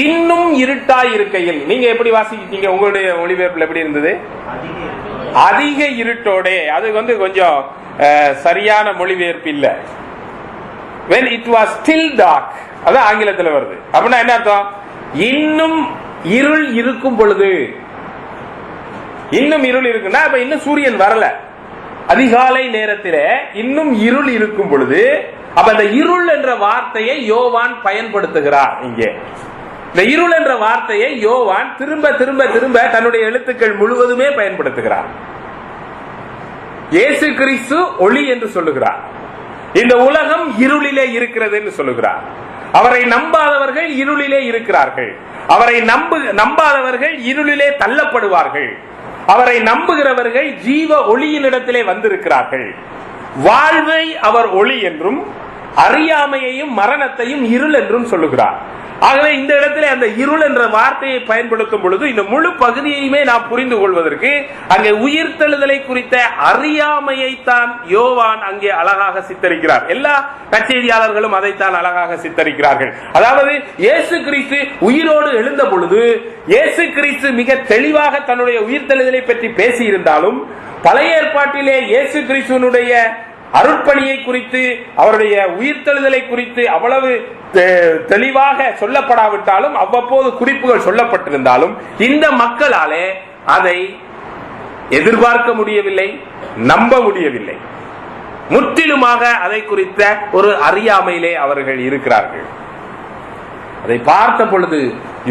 இன்னும் இருட்டாய் இருக்கையில். நீங்க எப்படி வாசிக்கிட்டீங்க? உங்களுடைய மொழிபெயர்ப்புல எப்படி இருந்தது? அதிக இருட்டோட. அது கொஞ்சம் சரியான மொழிபெயர்ப்பு இல்ல. when it was still dark, அது ஆங்கிலத்தில் வருது. அப்படின்னா என்ன அர்த்தம்? இன்னும் இருள் இருக்கும் பொழுது. இன்னும் இருள் இருக்குன்னா அப்ப இன்னும் சூரியன் வரல. அதிகாலை நேரத்தில் இன்னும் இருள் இருக்கும் பொழுது, அப்ப அந்த இருள் என்ற வார்த்தையை யோவான் பயன்படுத்துகிறார். இங்கே இந்த இருள் என்ற வார்த்தையை யோவான் திரும்ப திரும்ப திரும்ப தன்னுடைய எழுத்துக்கள் முழுவதுமே பயன்படுத்துகிறார். இயேசு கிறிஸ்து ஒளி என்று சொல்லுகிறார். இந்த உலகம் இருளிலே இருக்கிறது என்று சொல்லுகிறார். அவரை நம்பாதவர்கள் இருளிலே இருக்கிறார்கள். அவரை நம்பாதவர்கள் இருளிலே தள்ளப்படுவார்கள். அவரை நம்புகிறவர்கள் ஜீவ ஒளியினிடத்திலே வந்திருக்கிறார்கள். வாழ்வை அவர் ஒளி என்றும் அறியாமையையும் மரணத்தையும் இருள் என்றும் சொல்லுகிறார். ஆகவே இந்த இடத்திலே அந்த இருள் என்ற வார்த்தையை பயன்படுத்தும் பொழுது இந்த முழு பகுதியையுமே நாம் புரிந்து கொள்வதற்கு அங்கே உயிர்த்தெழுதலை குறித்த அறியாமையை தான் யோவான் அங்கே அழகாக சித்தரிக்கிறார். எல்லா நற்செய்தியாளர்களும் அதைத்தான் அழகாக சித்தரிக்கிறார்கள். அதாவது இயேசு கிறிஸ்து உயிரோடு எழுந்த பொழுது இயேசு கிறிஸ்து மிக தெளிவாக தன்னுடைய உயிர்த்தெழுதலை பற்றி பேசியிருந்தாலும் பழைய ஏற்பாட்டிலே இயேசு கிறிஸ்துவனுடைய அருட்பணியை குறித்து அவருடைய உயிர்த்தெழுதலை குறித்து அவ்வளவு தெளிவாக சொல்லப்படாவிட்டாலும் அவ்வப்போது குறிப்புகள் சொல்லப்பட்டிருந்தாலும் இந்த மக்களாலே அதை எதிர்பார்க்க முடியவில்லை, நம்ப முடியவில்லை. முற்றிலுமாக அதை குறித்த ஒரு அறியாமையிலே அவர்கள் இருக்கிறார்கள். அதை பார்த்த பொழுது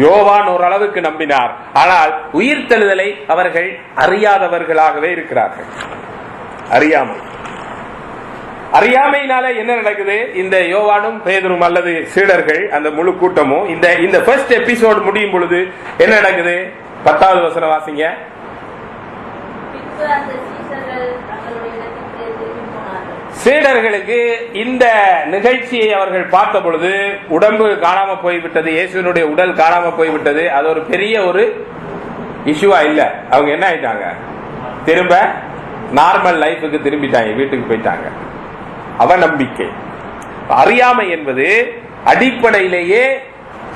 யோவான் ஓரளவுக்கு நம்பினார். ஆனால் உயிர்த்தெழுதலை அவர்கள் அறியாதவர்களாகவே இருக்கிறார்கள். அறியாமையினால என்ன நடக்குது? இந்த யோவானும் பேதுரும் அல்லது சீடர்கள் அந்த முழு கூட்டமும் இந்த ஃபர்ஸ்ட் எபிசோட் முடியும் பொழுது என்ன நடக்குது? 10வது வசனம் வாசிங்க. சீடர்களுக்கு இந்த நிகழ்ச்சியை அவர்கள் பார்த்த பொழுது உடம்பு காணாம போய்விட்டது, இயேசுவினுடைய உடல் காணாம போய்விட்டது. அது ஒரு பெரிய ஒரு இஷ்யூவா இல்ல. அவங்க என்ன ஆயிட்டாங்க? திரும்ப நார்மல் லைஃபுக்கு திரும்பிட்டாங்க, வீட்டுக்கு போயிட்டாங்க. அவநம்பிக்கை. அறியாமை என்பது அடிப்படையிலேயே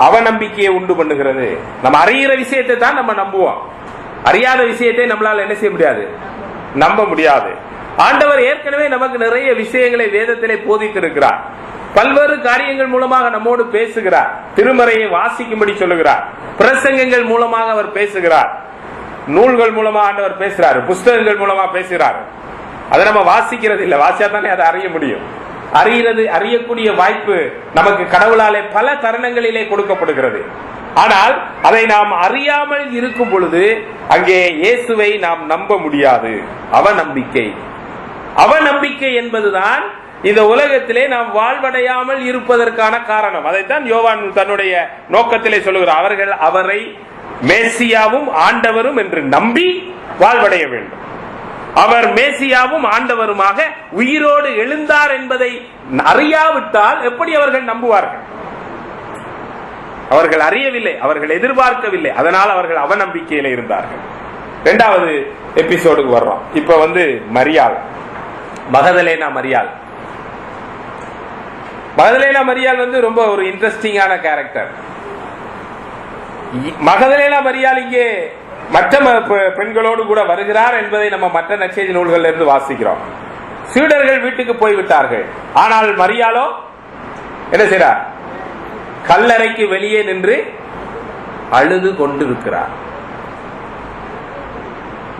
அவநம்பிக்கையை உண்டு பண்ணுகிறது. நம்ம அறிகிற விஷயத்தை தான் நம்ம நம்புவோம். அறியாத விஷயத்தை நம்மளால என்ன செய்ய முடியாது? நம்ப முடியாது. ஆண்டவர் ஏற்கனவே நமக்கு நிறைய விஷயங்களை வேதத்திலே போதித்திருக்கிறார். பல்வேறு காரியங்கள் மூலமாக நம்மோடு பேசுகிறார். திருமறையை வாசிக்கும்படி சொல்லுகிறார். பிரசங்கங்கள் மூலமாக அவர் பேசுகிறார். நூல்கள் மூலமா ஆண்டவர் பேசுறாரு. புஸ்தகங்கள் மூலமா பேசுகிறார். அதை நம்ம வாசிக்கிறது இல்லை. வாசியா தானே அதை அறிய முடியும். அறியக்கூடிய வாய்ப்பு நமக்கு கடவுளாலே பல தருணங்களிலே கொடுக்கப்படுகிறது. ஆனால் அதை நாம் அறியாமல் இருக்கும் பொழுது அங்கே இயேசுவை நாம் நம்ப முடியாது. அவநம்பிக்கை என்பதுதான் இந்த உலகத்திலே நாம் வாழ்வடையாமல் இருப்பதற்கான காரணம். அதைத்தான் யோவான் தன்னுடைய நோக்கத்திலே சொல்லுகிறார். அவர்கள் அவரை மேசியாவும் ஆண்டவரும் என்று நம்பி வாழ்வடைய வேண்டும். அவர் மேசியாவும் ஆண்டவருமாக உயிரோடு எழுந்தார் என்பதை அறியாவிட்டால் எப்படி அவர்கள் நம்புவார்கள்? அவர்கள் அறியவில்லை, அவர்கள் எதிர்பார்க்கவில்லை. அதனால் அவர்கள் அவநம்பிக்கையில இருந்தார்கள். 2வது எபிசோடுக்கு வர்றோம். இப்ப மரியாள், மகதலேனா மரியாள் ரொம்ப ஒரு இன்ட்ரெஸ்டிங்கான கேரக்டர். மகதலேனா மரியாள் இங்கே மற்ற பெண்களோடு கூட வருகிறார் என்பதை நம்ம மற்ற நற்செய்தி நூல்கள் இருந்து வாசிக்கிறோம். சீடர்கள் வீட்டுக்கு போய்விட்டார்கள். ஆனால் மரியாளோ என்ன செய்றார்? கல்லறைக்கு வெளியே நின்று அழுது கொண்டிருக்கிறார்.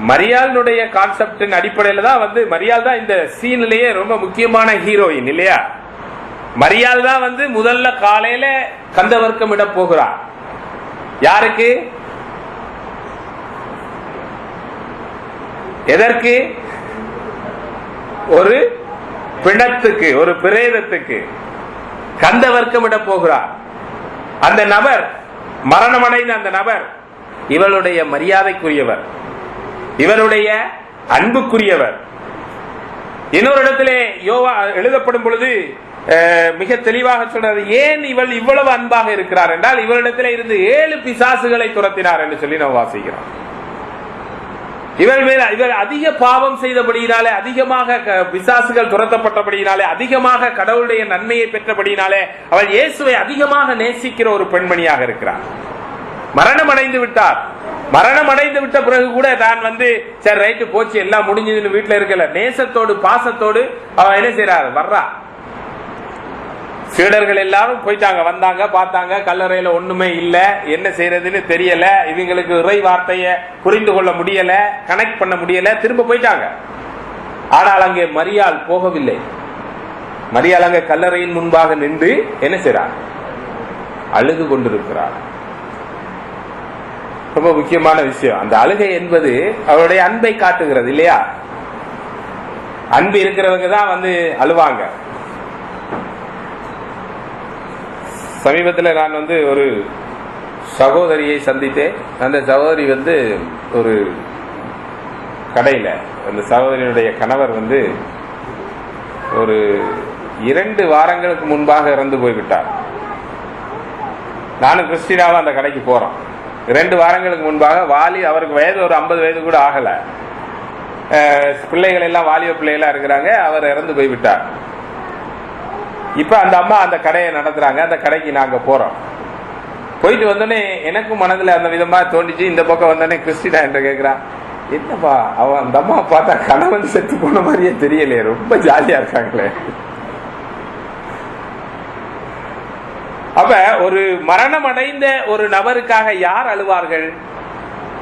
மரியாளுடைய கான்செப்டின் அடிப்படையில தான் வந்து மரியாள் தான் இந்த சீன்லயே ரொம்ப முக்கியமான ஹீரோயின் இல்லையா? மரியாள் தான் வந்து முதல்ல காலையில கந்தவர்க்கம் இட போகிறார். யாருக்கு? எதற்கு? ஒரு பிணத்துக்கு, ஒரு பிரேதத்துக்கு கந்தவர்க்கம் இட போகிறார். அந்த நபர், மரணமடைந்த அந்த நபர் இவளுடைய மரியாதைக்குரியவர், இவருடைய அன்புக்குரியவர். இன்னொரு இடத்திலே யோவா எழுதப்படும் பொழுது மிக தெளிவாக சொன்னது, ஏன் இவள் இவ்வளவு அன்பாக இருக்கிறார் என்றால் இவரிடத்தில் இருந்து 7 பிசாசுகளை துரத்தினார் என்று சொல்லி நாம் வாசிக்கிறோம். இவர் அதிக பாவம் செய்தபடியினாலே, அதிகமாக பிசாசுகள் துரத்தப்பட்டபடியினாலே, அதிகமாக கடவுளுடைய நன்மையை பெற்றபடியினாலே அவள் இயேசுவை அதிகமாக நேசிக்கிற ஒரு பெண்மணியாக இருக்கிறார். மரணம் அடைந்து விட்டார். மரணம் அடைந்து விட்ட பிறகு கூட தான் வந்து சரி ரைட்டு போச்சு எல்லாம் முடிஞ்சதுன்னு வீட்டுல இருக்கல, நேசத்தோடு பாசத்தோடு அவன் என்ன செய்யறாரு, வர்றா. சீடர்கள் எல்லாரும் போயிட்டாங்க, வந்தாங்க, பார்த்தாங்க, கல்லறையில ஒண்ணுமே இல்ல, என்ன செய்யறதுன்னு தெரியல, இவங்களுக்கு இறை வார்த்தைய புரிந்து கொள்ள முடியல, கனெக்ட் பண்ண முடியல, திரும்ப போயிட்டாங்க. ஆனால் அங்கே மரியாள் போகவில்லை. மரியாள் அங்கே கல்லறையின் முன்பாக நின்று என்ன செய்றார், அழுது கொண்டிருக்கிறார். ரொம்ப முக்கியமான விஷயம். அந்த அழுகை என்பது அவருடைய அன்பை காட்டுகிறது இல்லையா? அன்பு இருக்கிறவங்க தான் வந்து அழுவாங்க. சமீபத்தில் நான் வந்து ஒரு சகோதரியை சந்தித்தேன். அந்த சகோதரி வந்து ஒரு கடையில, அந்த சகோதரியுடைய கணவர் வந்து ஒரு 2 வாரங்களுக்கு முன்பாக இறந்து போய்விட்டார். நானும் கிறிஸ்டினாவும் அந்த கடைக்கு போறோம். 2 வாரங்களுக்கு முன்பாக வாலி, அவருக்கு வயது ஒரு 50 வயது கூட ஆகல, பிள்ளைகள் எல்லாம் வாலிப பிள்ளைகளா இருக்கிறாங்க. அவர் இறந்து போய்விட்டார். இப்ப அந்த அம்மா அந்த கடையை நடத்துறாங்க. அந்த கடைக்கு நாங்க போறோம். போயிட்டு வந்தோடனே எனக்கும் மனதுல அந்த விதமா தோண்டிச்சு. இந்த பக்கம் வந்தோடனே கிறிஸ்டினா என்று கேட்கிறான், என்னப்பா அவன் அந்த அம்மா பார்த்தா கணவன் செத்து போன மாதிரியே தெரியலையே, ரொம்ப ஜாலியா இருக்காங்களே. அப்ப ஒரு மரணம் அடைந்த ஒரு நபருக்காக யார் அழுவார்கள்?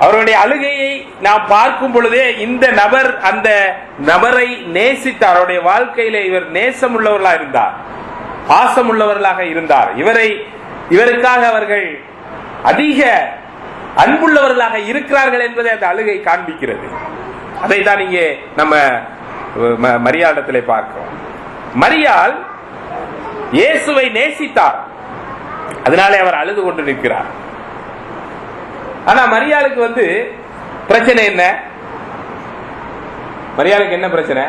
அவருடைய அழுகையை நாம் பார்க்கும் பொழுதே இந்த நபர் அந்த நபரை நேசித்தார். அவருடைய வாழ்க்கையில இவர் நேசம் உள்ளவர்களா இருந்தார், பாசம் உள்ளவர்களாக இருந்தார். இவருக்காக அவர்கள் அதிக அன்புள்ளவர்களாக இருக்கிறார்கள் என்பதை அந்த அழுகை காண்பிக்கிறது. அதை தான் இங்கே நம்ம மரியாளிடத்திலே பார்க்கிறோம். மரியாள் இயேசுவை நேசித்தார், அதனாலே அவர் அழுது கொண்டு நிற்கிறார். ஆனா மரியாளுக்கு வந்து பிரச்சனை என்ன? மரியாளுக்கு என்ன பிரச்சனை?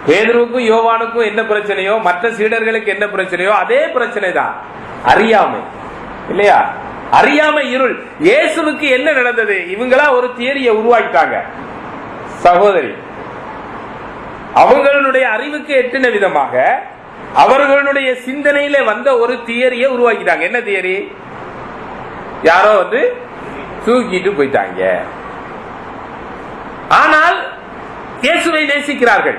பேதுருவுக்கும் யோவானுக்கும் என்ன பிரச்சனையோ, மற்ற சீடர்களுக்கு என்ன பிரச்சனையோ அதே பிரச்சனை தான், அறியாமை இல்லையா? அறியாமை, இருள். இயேசுவுக்கு என்ன நடந்தது? இவங்களா ஒரு தியரியை உருவாக்கிட்டாங்க. சகோதரி அவங்களுடைய அறிவுக்கு எட்டின விதமாக அவர்களுடைய சிந்தனையில வந்த ஒரு தியரியை உருவாக்கிட்டாங்க. என்ன தியரி? யாரோ வந்து தூக்கிட்டு போயிட்டாங்க. ஆனால் இயேசுவை நேசிக்கிறார்கள்,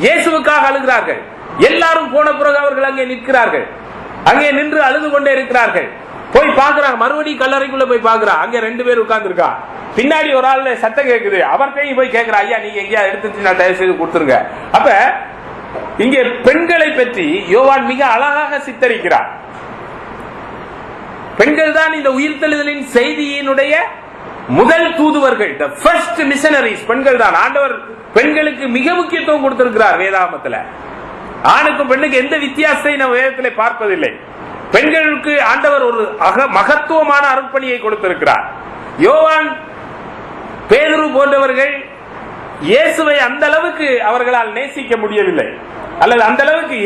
இயேசுவுக்காக அழுகிறார்கள். எல்லாரும் போன பிறகு அவர்கள் அங்கே நிற்கிறார்கள், அங்கே நின்று அழுது கொண்டே இருக்கிறார்கள். போய் பாக்குறாங்க, மறுபடியும் கல்லறைக்குள்ள போய் பாக்குறாங்க. அங்க 2 பேர் உட்கார்ந்து இருக்கா. பின்னாடி ஒரு ஆள் சத்தம் கேட்குது. அவர்கிட்டையும் போய் கேட்கிறா, ஐயா நீங்க எங்கேயா எடுத்து நான் தயவு செய்து கொடுத்துருங்க. அப்ப இங்கே பெண்களை பற்றி யோவான் மிக அழகாக சித்தரிக்கிறார். பெண்கள் தான் இந்த உயிர்த்தெழுதலின் செய்தியினுடைய முதல் தூதுவர்கள், the first missionaries. பெண்கள் தான். ஆண்டவர் பெண்களுக்கு மிக முக்கியத்துவம் கொடுத்திருக்கிறார் வேதாகமத்தில். ஆணுக்கும் பெண்ணுக்கு எந்த வித்தியாசத்தை நம்ம வேதத்தில் பார்ப்பதில்லை. பெண்களுக்கு ஆண்டவர் ஒரு மகத்துவமான அர்ப்பணியை கொடுத்திருக்கிறார். யோவான், பேதுரு போன்றவர்கள் இயேசுவை அந்த அளவுக்கு அவர்களால் நேசிக்க முடியவில்லை, அல்லது அந்த அளவுக்கு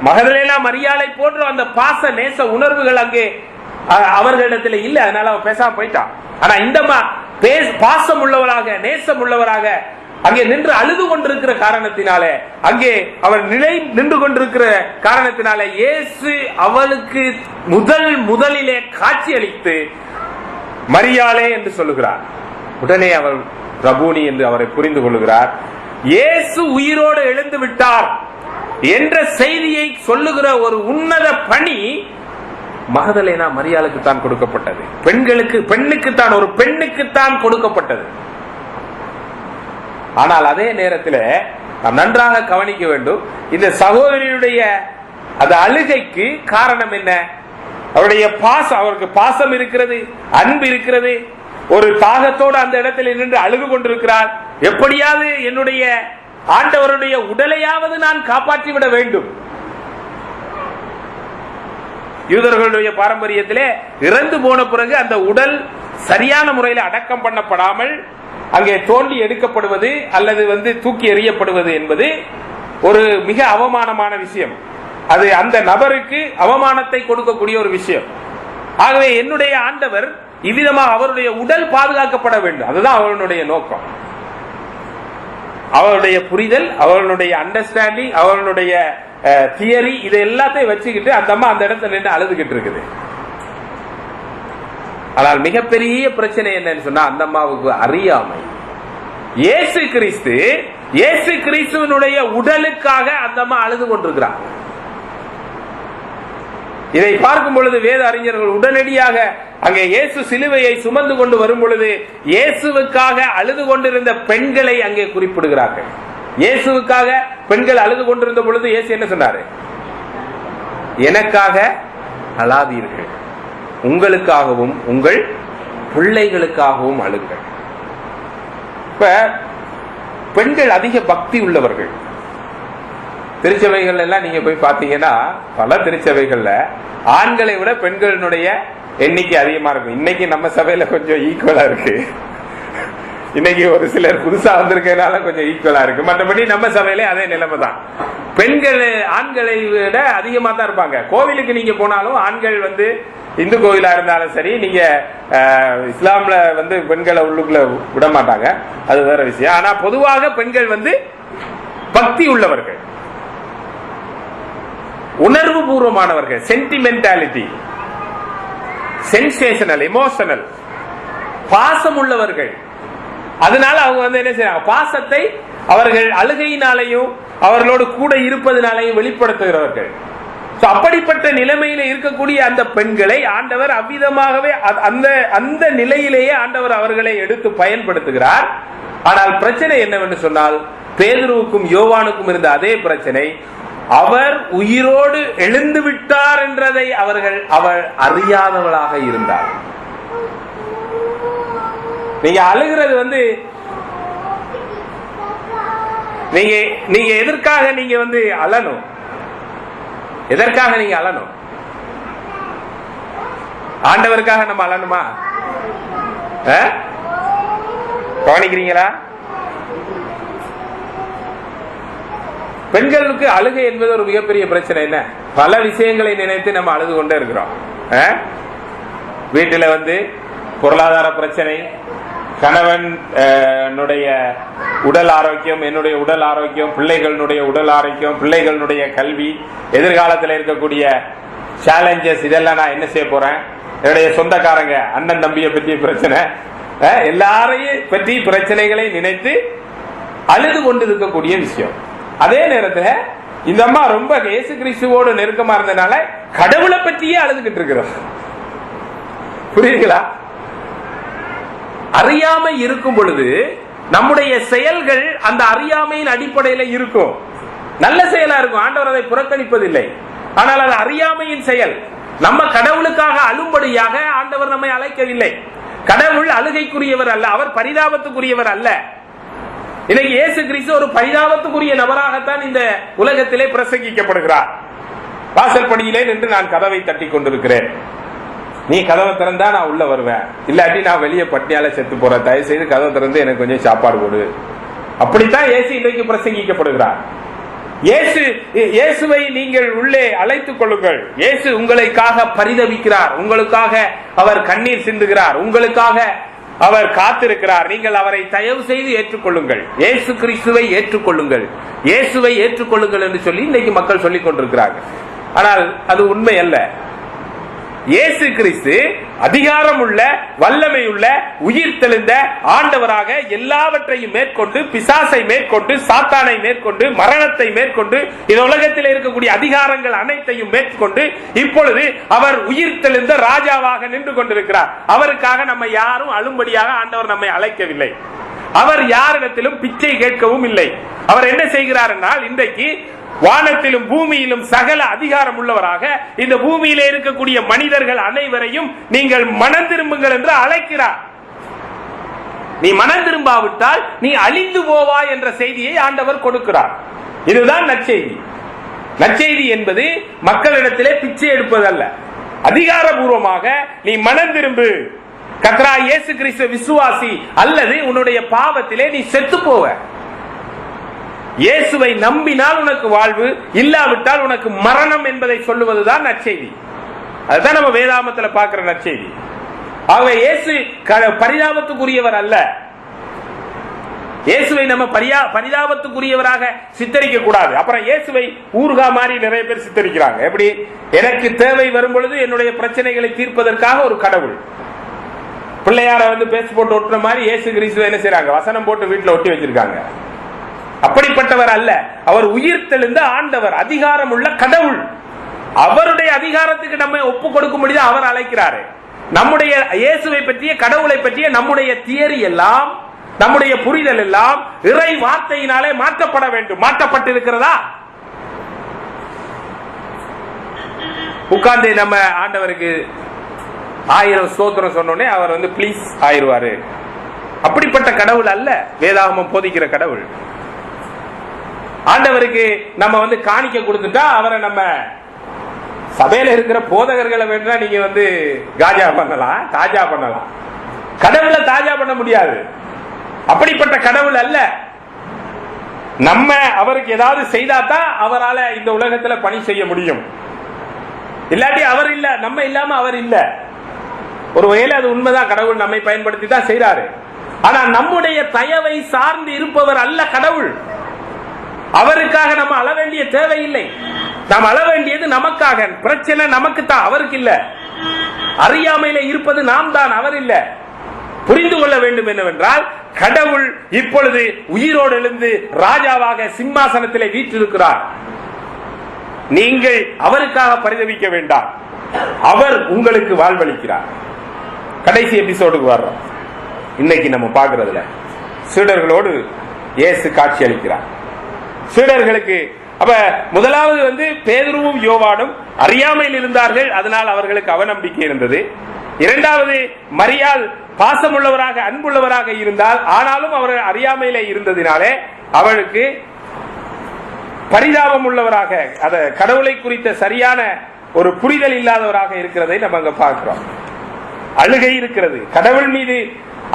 மகதலேனா மரியாளை போன்ற அந்த பாச நேச உணர்வுகள் அங்கே அவர்களிடத்தில் இல்லை. அதனால அவன் பேசாம போயிட்டான். ஆனா இந்த பாசம் உள்ளவராக, நேசம் உள்ளவராக அங்கே நின்று அழுது கொண்டிருக்கிற காரணத்தினாலே, அங்கே அவர் நின்று கொண்டிருக்கிற காரணத்தினாலே இயேசு அவளுக்கு முதலிலே காட்சி அளித்து மரியாளே என்று சொல்லுகிறார். உடனே அவர் ரபூனி என்று அவரை புரிந்து கொள்ளுகிறார். இயேசு உயிரோடு எழுந்து விட்டார் என்ற செய்தியை சொல்லுகிற ஒரு உன்னத பணி மகதலேனா மரியாளுக்கு தான் கொடுக்கப்பட்டது. பெண்ணுக்குத்தான், ஒரு பெண்ணுக்குத்தான் கொடுக்கப்பட்டது. ஆனால் அதே நேரத்தில் நாம் நன்றாக கவனிக்க வேண்டும், இந்த சகோதரியுடைய அந்த அழுகைக்கு காரணம் என்ன? அவருடைய பாசம், அவருக்கு பாசம் இருக்கிறது, அன்பு இருக்கிறது. ஒரு தாகத்தோடு அந்த இடத்தில் நின்று அழுது கொண்டிருக்கிறார். எப்படியாவது என்னுடைய ஆண்டவருடைய உடலையாவது நான் காப்பாற்றி விட வேண்டும். யூதர்களுடைய பாரம்பரியத்திலே இறந்து போன பிறகு அந்த உடல் சரியான முறையில் அடக்கம் பண்ணப்படாமல் அங்கே தோண்டி எடுக்கப்படுவது அல்லது தூக்கி எறியப்படுவது என்பது ஒரு மிக அவமானமான விஷயம். அது அந்த நபருக்கு அவமானத்தை கொடுக்கக்கூடிய ஒரு விஷயம். ஆகவே என்னுடைய ஆண்டவர் இவ்விதமாக அவருடைய உடல் பாதுகாக்கப்பட வேண்டும். அதுதான் அவர்களுடைய நோக்கம். அவருடைய புரிதல், அவர்களுடைய அண்டர்ஸ்டாண்டிங், அவர்களுடைய தியரி, இதை எல்லாத்தையும் வச்சுக்கிட்டு அந்த அம்மா அந்த இடத்துல நின்று அழுதுகிட்டு இருக்குது. ஆனால் மிகப்பெரிய பிரச்சனை என்னன்னு சொன்னா, அந்த அம்மாவுக்கு அறியாமை. இயேசு கிறிஸ்துவினுடைய உடலுக்காக அந்த அம்மா அழுது கொண்டிருக்கிறார். இதை பார்க்கும் பொழுது வேத அறிஞர்கள் உடனடியாக அங்கே இயேசு சிலுவையை சுமந்து கொண்டு வரும் பொழுது இயேசுவுக்காக அழுது கொண்டிருந்த பெண்களை அங்கே குறிப்பிடுகிறார்கள். இயேசுவுக்காக பெண்கள் அழுது கொண்டிருந்த பொழுது இயேசு என்ன சொன்னாரு? எனக்காக அழாதீர்கள், உங்களுக்காகவும் உங்கள் பிள்ளைகளுக்காகவும் அழுங்கள். இப்ப பெண்கள் அதிக பக்தி உள்ளவர்கள். திருச்சபைகள் எல்லாம் நீங்க போய் பாத்தீங்கன்னா பல திருச்சபைகள்ல ஆண்களை விட பெண்களினுடைய எண்ணிக்கை அதிகமா இருக்கும். இன்னைக்கு நம்ம சபையில கொஞ்சம் ஈக்குவலா இருக்கு. இன்னைக்கு ஒரு சிலர் புதுசா வந்திருக்கிறதுனால கொஞ்சம் ஈக்குவலா இருக்கு. மற்றபடி நம்ம சபையிலே அதே நிலைமை தான். பெண்கள் ஆண்களை விட அதிகமா தான் இருப்பாங்க. கோவிலுக்கு நீங்க போனாலும் ஆண்கள் இந்து கோவிலா இருந்தாலும் சரி, நீங்க இஸ்லாம்ல பெண்களை உள்ளுக்குள்ள விட மாட்டாங்க, அது வேற விஷயம். ஆனா பொதுவாக பெண்கள் பக்தி உள்ளவர்கள், உணர்வு பூர்வமானவர்கள், சென்டிமெண்டாலிட்டி, சென்சேஷனல், எமோஷனல், பாசம் உள்ளவர்கள். அதனால அவங்க என்ன செய்யறாங்க? பாசத்தை அவர்கள் அழுகையினாலையும் அவர்களோடு கூட இருப்பதனாலையும் வெளிப்படுத்துகிறவர்கள். அப்படிப்பட்ட நிலைமையில இருக்கக்கூடிய அந்த பெண்களை ஆண்டவர் அவ்விதமாகவே அந்த நிலையிலேயே ஆண்டவர் அவர்களை எடுத்து பயன்படுத்துகிறார். ஆனால் பிரச்சனை என்னவென்று சொன்னால், பேதுருவுக்கும் யோவானுக்கும் இருந்த அதே பிரச்சனை. அவர் உயிரோடு எழுந்து விட்டார் என்றதை அவர் அறியாதவளாக இருந்தார். நீங்க அழுகிறது நீங்க எதற்காக நீங்க அழணும்? எதற்காக நீங்க அழணும்? ஆண்டவருக்காக நம்ம அழணுமா? கவனிக்கிறீங்களா? பெண்களுக்கு அழுகை என்பது ஒரு மிகப்பெரிய பிரச்சனை. என்ன, பல விஷயங்களை நினைத்து நம்ம அழுது கொண்டே இருக்கிறோம். வீட்டில் பொருளாதார பிரச்சனை, கணவன் உடல் ஆரோக்கியம், என்னுடைய உடல் ஆரோக்கியம், பிள்ளைகளுடைய உடல் ஆரோக்கியம், பிள்ளைகளுடைய கல்வி, எதிர்காலத்தில் இருக்கக்கூடிய சேலஞ்சஸ், இதெல்லாம் நான் என்ன செய்ய போறேன், என்னுடைய சொந்தக்காரங்க, அண்ணன் தம்பியை பற்றி பிரச்சனை, எல்லாரையும் பற்றி பிரச்சனைகளை நினைத்து அழுது கொண்டு இருக்கக்கூடிய விஷயம். அதே நேரத்தில் இந்த அம்மா ரொம்ப இயேசு கிறிஸ்துவோடு நெருக்கமா இருந்ததுனால கடவுளை பற்றியே அழுதுகிட்டு இருக்கிறோம். புரியுதுங்களா? அறியாமை இருக்கும் பொழுது நம்முடைய செயல்கள் அந்த அறியாமையின் அடிப்படையில் இருக்கும். நல்ல செயலா இருக்கும், ஆண்டவர் அதை புறக்கணிப்பதில்லை. ஆனால் அது அறியாமையின் செயல். நம்ம கடவுளுக்காக அழும்படியாக ஆண்டவர் நம்மை அழைக்கவில்லை. கடவுள் அழுகைக்குரியவர் அல்ல, அவர் பரிதாபத்துக்குரியவர் அல்ல. இன்னைக்கு இயேசு கிறிஸ்து ஒரு பரிதாபத்துக்குரிய நபராகத்தான் இந்த உலகத்திலே பிரசங்கிக்கப்படுகிறார். வாசல் படியிலே நின்று நான் கதவை தட்டி கொண்டிருக்கிறேன், நீ கதவை திறந்தா நான் உள்ள வருவேன், இல்லாட்டி நான் வெளியே பட்டினியால செத்து போறேன், தயவு செய்து கதவை திறந்து எனக்கு கொஞ்சம் சாப்பாடு கொடு. அப்படித்தான் இயேசு இன்றைக்கு பிரசங்கிக்கப்படுகிறார். இயேசுவை நீங்கள் உள்ளே அழைத்துக் கொள்ளுங்கள். இயேசு உங்களுக்காக பரிதவிக்கிறார், உங்களுக்காக அவர் கண்ணீர் சிந்துகிறார், உங்களுக்காக அவர் காத்திருக்கிறார். நீங்கள் அவரை தயவு செய்து ஏற்றுக்கொள்ளுங்கள். இயேசு கிறிஸ்துவை ஏற்றுக்கொள்ளுங்கள், இயேசுவை ஏற்றுக்கொள்ளுங்கள் என்று சொல்லி இன்னைக்கு மக்கள் சொல்லிக் கொண்டிருக்கிறார்கள். ஆனால் அது உண்மை அல்ல. இயேசு கிறிஸ்து அதிகாரம் உள்ள, வல்லமை உள்ள, உயிர் தெளிந்த ஆண்டவராக எல்லாவற்றையும் மேற்கொண்டு, பிசாசை மேற்கொண்டு, சாத்தானை மேற்கொண்டு, மரணத்தை மேற்கொண்டு, இந்த உலகத்தில் இருக்கக்கூடிய அதிகாரங்கள் அனைத்தையும் மேற்கொண்டு இப்பொழுது அவர் உயிர் தெளிந்த ராஜாவாக நின்று கொண்டிருக்கிறார். அவருக்காக நம்ம யாரும் அழும்படியாக ஆண்டவர் நம்மை அழைக்கவில்லை. அவர் யாரிடத்திலும் பிச்சை கேட்கவும் இல்லை. அவர் என்ன செய்கிறார் என்றால், இன்றைக்கு வானத்திலும் பூமியிலும் சகல அதிகாரம் உள்ளவராக இந்த பூமியிலே இருக்கக்கூடிய மனிதர்கள் அனைவரையும் நீங்கள் மனம் திரும்புங்கள் என்று அழைக்கிறார். நீ மனம் திரும்பாவிட்டால் நீ அழிந்து போவாய் என்ற செய்தியை ஆண்டவர் கொடுக்கிறார். இதுதான் நற்செய்தி. நற்செய்தி என்பது மக்களிடத்திலே பிச்சை எடுப்பதல்ல. அதிகாரபூர்வமாக நீ மனம் திரும்பு, கர்த்தராகிய இயேசு கிறிஸ்து விசுவாசி, அல்லது உன்னுடைய பாவத்திலே நீ செத்து போவ. இயேசுவை நம்பினால் உனக்கு வாழ்வு, இல்லாவிட்டால் உனக்கு மரணம் என்பதை சொல்லுவதுதான் நற்செய்தி. அதுதான் நம்ம வேதாமத்துல பார்க்கிற நற்செய்தி. ஆகவே இயேசு பரிதாபத்துக்குரியவர் அல்ல. இயேசுவை நம்ம பரிதாபத்துக்குரியவராக சித்தரிக்க கூடாது. அப்புறம் இயேசுவை ஊர்கா மாதிரி நிறைய பேர் சித்தரிக்கிறாங்க. எப்படி? எனக்கு தேவை வரும் பொழுது என்னுடைய பிரச்சனைகளை தீர்ப்பதற்காக ஒரு கடவுள். பிள்ளையார பேசி போட்டு ஒட்டுற மாதிரி இயேசு கிறிஸ்துவை என்ன செய்யறாங்க? வசனம் போட்டு வீட்டுல ஒட்டி வச்சிருக்காங்க. அப்படிப்பட்டவர் அல்ல. அவர் உயிர் தெளிந்த ஆண்டவர், அதிகாரம் உள்ள கடவுள். அவருடைய அதிகாரத்துக்கு நம்ம ஒப்பு கொடுக்க முடியாது. அவர் அழைக்கிறாரு. நம்முடைய இயேசுவை பற்றிய, கடவுளை பற்றிய நம்முடைய தியரி எல்லாம், நம்முடைய புரிதல் எல்லாம் இறை வார்த்தையினாலே மாற்றப்பட வேண்டும். மாற்றப்பட்டிருக்கிறதா? உட்கார்ந்து நம்ம ஆண்டவருக்கு 1000 ஸ்தோத்திரம் சொன்னோடனே அவர் பிளீஸ் ஆயிருவாரு. அப்படிப்பட்ட கடவுள் அல்ல வேதாகமம் போதிக்கிற கடவுள். ஆண்டவருக்கு நம்ம காணிக்க கொடுத்துட்டா அவரை நம்ம சபையில இருக்கிற போதகர்களை வேண்டா நீங்க காஜா பண்ணலாம், தாஜா பண்ணலாம். கடவுளை தாஜா பண்ண முடியாது. அப்படிப்பட்ட கடவுள் அல்ல. நம்ம அவருக்கு ஏதாவது செய்தாதான் அவரால் இந்த உலகத்துல பணி செய்ய முடியும். இல்லாட்டி அவர் இல்ல, நம்ம இல்லாம அவர் இல்ல. ஒரு வகையில் அது உண்மைதான். கடவுள் நம்மை பயன்படுத்தி தான் செய்யறாரு. ஆனா நம்முடைய தயவை சார்ந்து இருப்பவர் அல்ல கடவுள். அவருக்காக நம்ம அழ வேண்டிய தேவையில்லை. நாம் அழ வேண்டியது நமக்காக. பிரச்சனை நமக்கு தான், அவருக்கு இல்ல. அறியாமையில இருப்பது நாம் தான், அவர் இல்ல. புரிந்து கொள்ள வேண்டும் என்னவென்றால், கடவுள் இப்பொழுது உயிரோடு எழுந்து ராஜாவாக சிம்மாசனத்திலே வீற்றிருக்கிறார். நீங்கள் அவருக்காக பரிதவிக்க வேண்டாம். அவர் உங்களுக்கு வாழ்வளிக்கிறார். கடைசி எபிசோடுக்கு வர்றோம். இன்னைக்கு நம்ம பார்க்கிறதுல சீடர்களோடு இயேசு காட்சி அளிக்கிறார். சீடர்களுக்கு அப்ப முதலாவது பேதுருவும் யோவானும் அறியாமையில் இருந்தார்கள். அதனால் அவர்களுக்கு அவநம்பிக்கை இருந்தது. இரண்டாவது, மரியாள் பாசமுள்ளவராக, அன்புள்ளவராக இருந்தால், ஆனாலும் அவர் அறியாமையில இருந்ததினாலே அவளுக்கு பரிதாபம் உள்ளவராக, அத கடவுளை குறித்த சரியான ஒரு புரிதல் இல்லாதவராக இருக்கிறதை நம்ம அங்க பார்க்கிறோம். அழுகை இருக்கிறது. கடவுள் மீது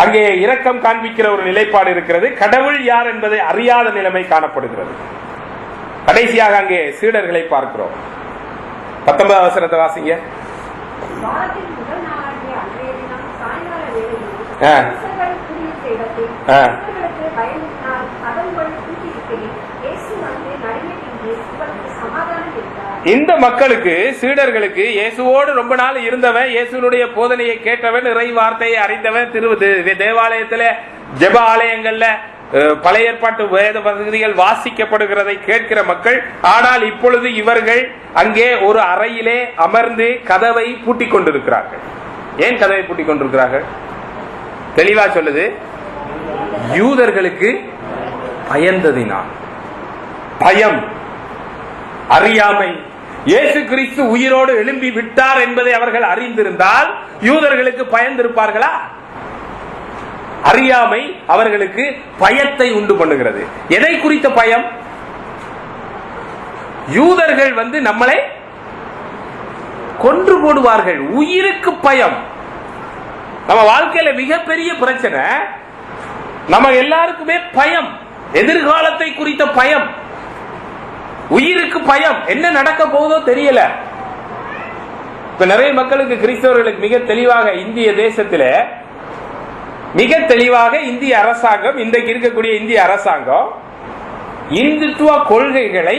அங்கே இரக்கம் காண்பிக்கிற ஒரு நிலைப்பாடு இருக்கிறது. கடவுள் யார் என்பதை அறியாத நிலைமை காணப்படுகிறது. கடைசியாக அங்கே சீடர்களை பார்க்கிறோம். 19வது வசனத்தை வாசிங்க. இந்த மக்களுக்கு, சீடர்களுக்கு, இயேசுவோடு ரொம்ப நாள் இருந்தவன், இயேசுனுடைய போதனையை கேட்டவன், இறை வார்த்தையை அறிந்தவன், தேவாலயத்தில் ஜெப ஆலயங்கள்ல பழைய ஏற்பாட்டு வேத பகுதிகள் வாசிக்கப்படுகிறதை கேட்கிற மக்கள். ஆனால் இப்பொழுது இவர்கள் அங்கே ஒரு அறையிலே அமர்ந்து கதவை பூட்டிக் கொண்டிருக்கிறார்கள். ஏன் கதவை பூட்டிக் கொண்டிருக்கிறார்கள்? தெளிவா சொல்லுது, யூதர்களுக்கு பயந்ததினால். பயம், அறியாமை. இயேசு கிறிஸ்து உயிரோடு எழும்பி விட்டார் என்பதை அவர்கள் அறிந்திருந்தால் யூதர்களுக்கு பயந்திருப்பார்களா? அறியாமை அவர்களுக்கு பயத்தை உண்டு பண்ணுகிறது. எதை குறித்த பயம்? யூதர்கள் நம்மளை கொன்று போடுவார்கள். உயிருக்கு பயம். நம்ம வாழ்க்கையில மிகப்பெரிய பிரச்சனை, நம்ம எல்லாருக்குமே பயம். எதிர்காலத்தை குறித்த பயம், உயிருக்கு பயம். என்ன நடக்க போதோ தெரியல. இப்ப நிறைய மக்களுக்கு, கிறிஸ்தவர்களுக்கு மிக தெளிவாக இந்திய தேசத்தில் மிக தெளிவாக இந்திய அரசாங்கம், இன்றைக்கு இருக்கக்கூடிய இந்திய அரசாங்கம் இந்துத்துவ கொள்கைகளை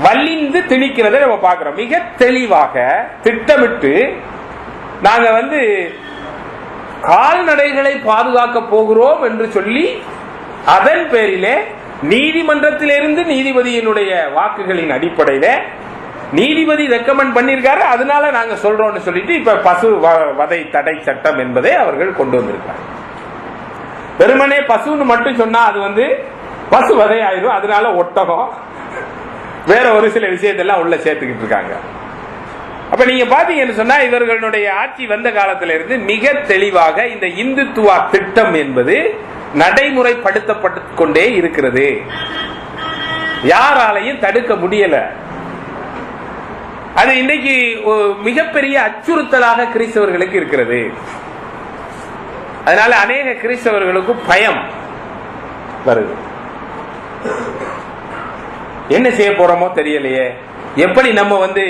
வலிந்து திணிக்கிறதை நம்ம பார்க்கிறோம். மிக தெளிவாக திட்டமிட்டு நாங்க வந்து கால்நடைகளை பாதுகாக்க போகிறோம் என்று சொல்லி அதன் பேரிலே நீதிமன்றத்திலிருந்து நீதிபதியினுடைய வாக்குகளின் அடிப்படையில நீதிபதி ரெக்கமெண்ட் பண்ணிருக்காரு, அதனால நாங்க சொல்றோம்னு சொல்லிட்டு இப்ப பசு வதை தடை சட்டம் என்பதை அவர்கள் கொண்டு வந்திருக்காங்க. வெறுமனே பசுன்னு மட்டும் சொன்னா அது வந்து பசு வதை ஆயிரும், அதனால ஒட்டகம் வேற ஒரு சில விஷயத்தெல்லாம் உள்ள சேர்த்துக்கிட்டு இருக்காங்க. அப்ப நீங்க பாத்தீங்கன்னு சொன்னா இவர்களுடைய ஆட்சி வந்த காலத்தில இருந்து மிக தெளிவாக இந்த இந்துத்துவா திட்டம் என்பது நடைமுறைப்படுத்தப்பட்டு கொண்டே இருக்கிறது. யாராலையும் தடுக்க முடியல. அது இன்னைக்கு மிகப்பெரிய அச்சுறுத்தலாக கிறிஸ்தவர்களுக்கு இருக்கிறது. அதனால அநேக கிறிஸ்தவர்களுக்கு பயம் வருது. என்ன செய்ய போறோமோ தெரியலையே, எப்படி நம்ம வந்து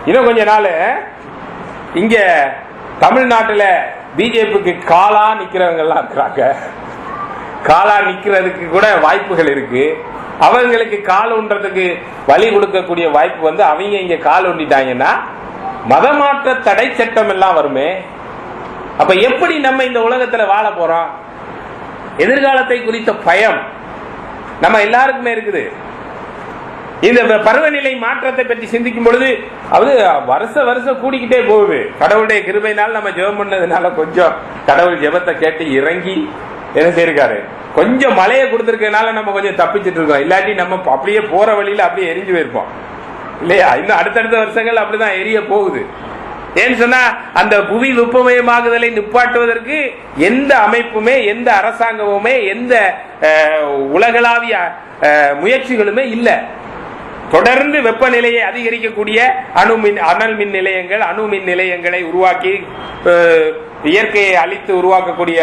இன்னும் கொஞ்ச நாள் இங்க தமிழ்நாட்டில் பிஜேபிக்கு காலா நிக்கிறவங்க எல்லாம் இருக்கிறாங்க. காலா நிக்கிறதுக்கு கூட வாய்ப்புகள் இருக்கு. அவங்களுக்கு கால் ஊன்றதுக்கு வழி கொடுக்கக்கூடிய வாய்ப்பு வந்து அவங்க இங்க கால் ஊண்டிட்டாங்கன்னா மதமாற்ற தடை சட்டம் எல்லாம் வருமே. அப்ப எப்படி நம்ம இந்த உலகத்துல வாழ போறோம்? எதிர்காலத்தை குறித்த பயம் நம்ம எல்லாருக்குமே இருக்குது. இந்த பருவநிலை மாற்றத்தை பற்றி சிந்திக்கும் பொழுது அது வருஷம் கூடிக்கிட்டே போகுது. கடவுளுடைய கிருபையினால் நம்ம ஜெபம் பண்ணதுனால கொஞ்சம் கடவுள் ஜெபத்தை கேட்டு இறங்கி என்ன செய்யிருக்காரு, கொஞ்சம் மழையை கொடுத்திருக்கனால நம்ம கொஞ்சம் தப்பிச்சுட்டு இருக்கோம். இல்லாட்டி நம்ம அப்படியே போற வழியில அப்படியே எரிஞ்சு போயிருப்போம் இல்லையா? இன்னும் அடுத்தடுத்த வருஷங்கள் அப்படிதான் எரிய போகுது. ஏன்னு சொன்னா அந்த புவி வெப்பமயமாகுதலை நிப்பாட்டுவதற்கு எந்த அமைப்புமே, எந்த அரசாங்கமுமே, எந்த உலகளாவிய முயற்சிகளுமே இல்லை. தொடர்ந்து வெப்பநிலையை அதிகரிக்கக்கூடிய அனல் மின் நிலையங்கள், அணு மின் நிலையங்களை உருவாக்கி இயற்கையை அழித்து உருவாக்கக்கூடிய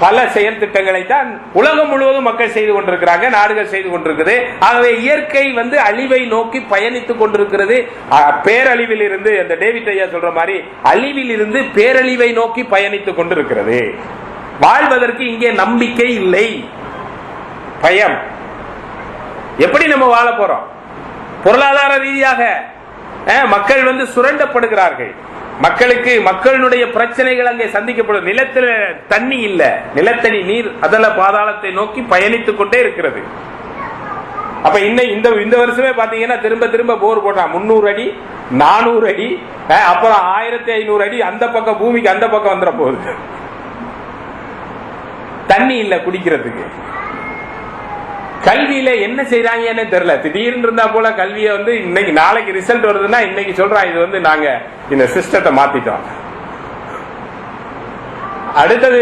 பல செயல் திட்டங்களை தான் உலகம் முழுவதும் மக்கள் செய்து கொண்டிருக்கிறாங்க, நாடுகள் செய்து கொண்டிருக்கிறது. ஆகவே இயற்கை வந்து அழிவை நோக்கி பயணித்துக் கொண்டிருக்கிறது. பேரழிவில் இருந்து, அந்த டேவிட் ஐயா சொல்ற மாதிரி அழிவில் இருந்து பேரழிவை நோக்கி பயணித்துக் கொண்டிருக்கிறது. வாழ்வதற்கு இங்கே நம்பிக்கை இல்லை, பயம். எப்படி நம்ம வாழ போறோம்? பொருளாதார ரீதியாக மக்கள் வந்து சுரண்டப்படுகிறார்கள். மக்களுடைய பிரச்சனைகள் அங்கே சந்திக்கப்படும். நிலத்தில் தண்ணி இல்ல, நிலத்தடி நீர் அதல பாதாளத்தை நோக்கி பயணித்துக் கொண்டே இருக்கிறது. அப்ப இந்த வருஷமே பாத்தீங்கன்னா திரும்ப போர் போட்டான். 300 அடி 400 அடி அப்புறம் 1500 அடி அந்த பக்கம் பூமிக்கு அந்த பக்கம் வந்துட போகுது. தண்ணி இல்ல குடிக்கிறதுக்கு. கல்வியில என்ன செய்யறாங்கன்னு தெரியல. திடீர்னு இருந்தா போல கல்வியை வந்து இன்னைக்கு நாளைக்கு ரிசல்ட் வருதுன்னா இன்னைக்கு சொல்றான் இது வந்து நாங்க இந்த சிஸ்டத்தை மாத்திட்டோம். அடுத்தது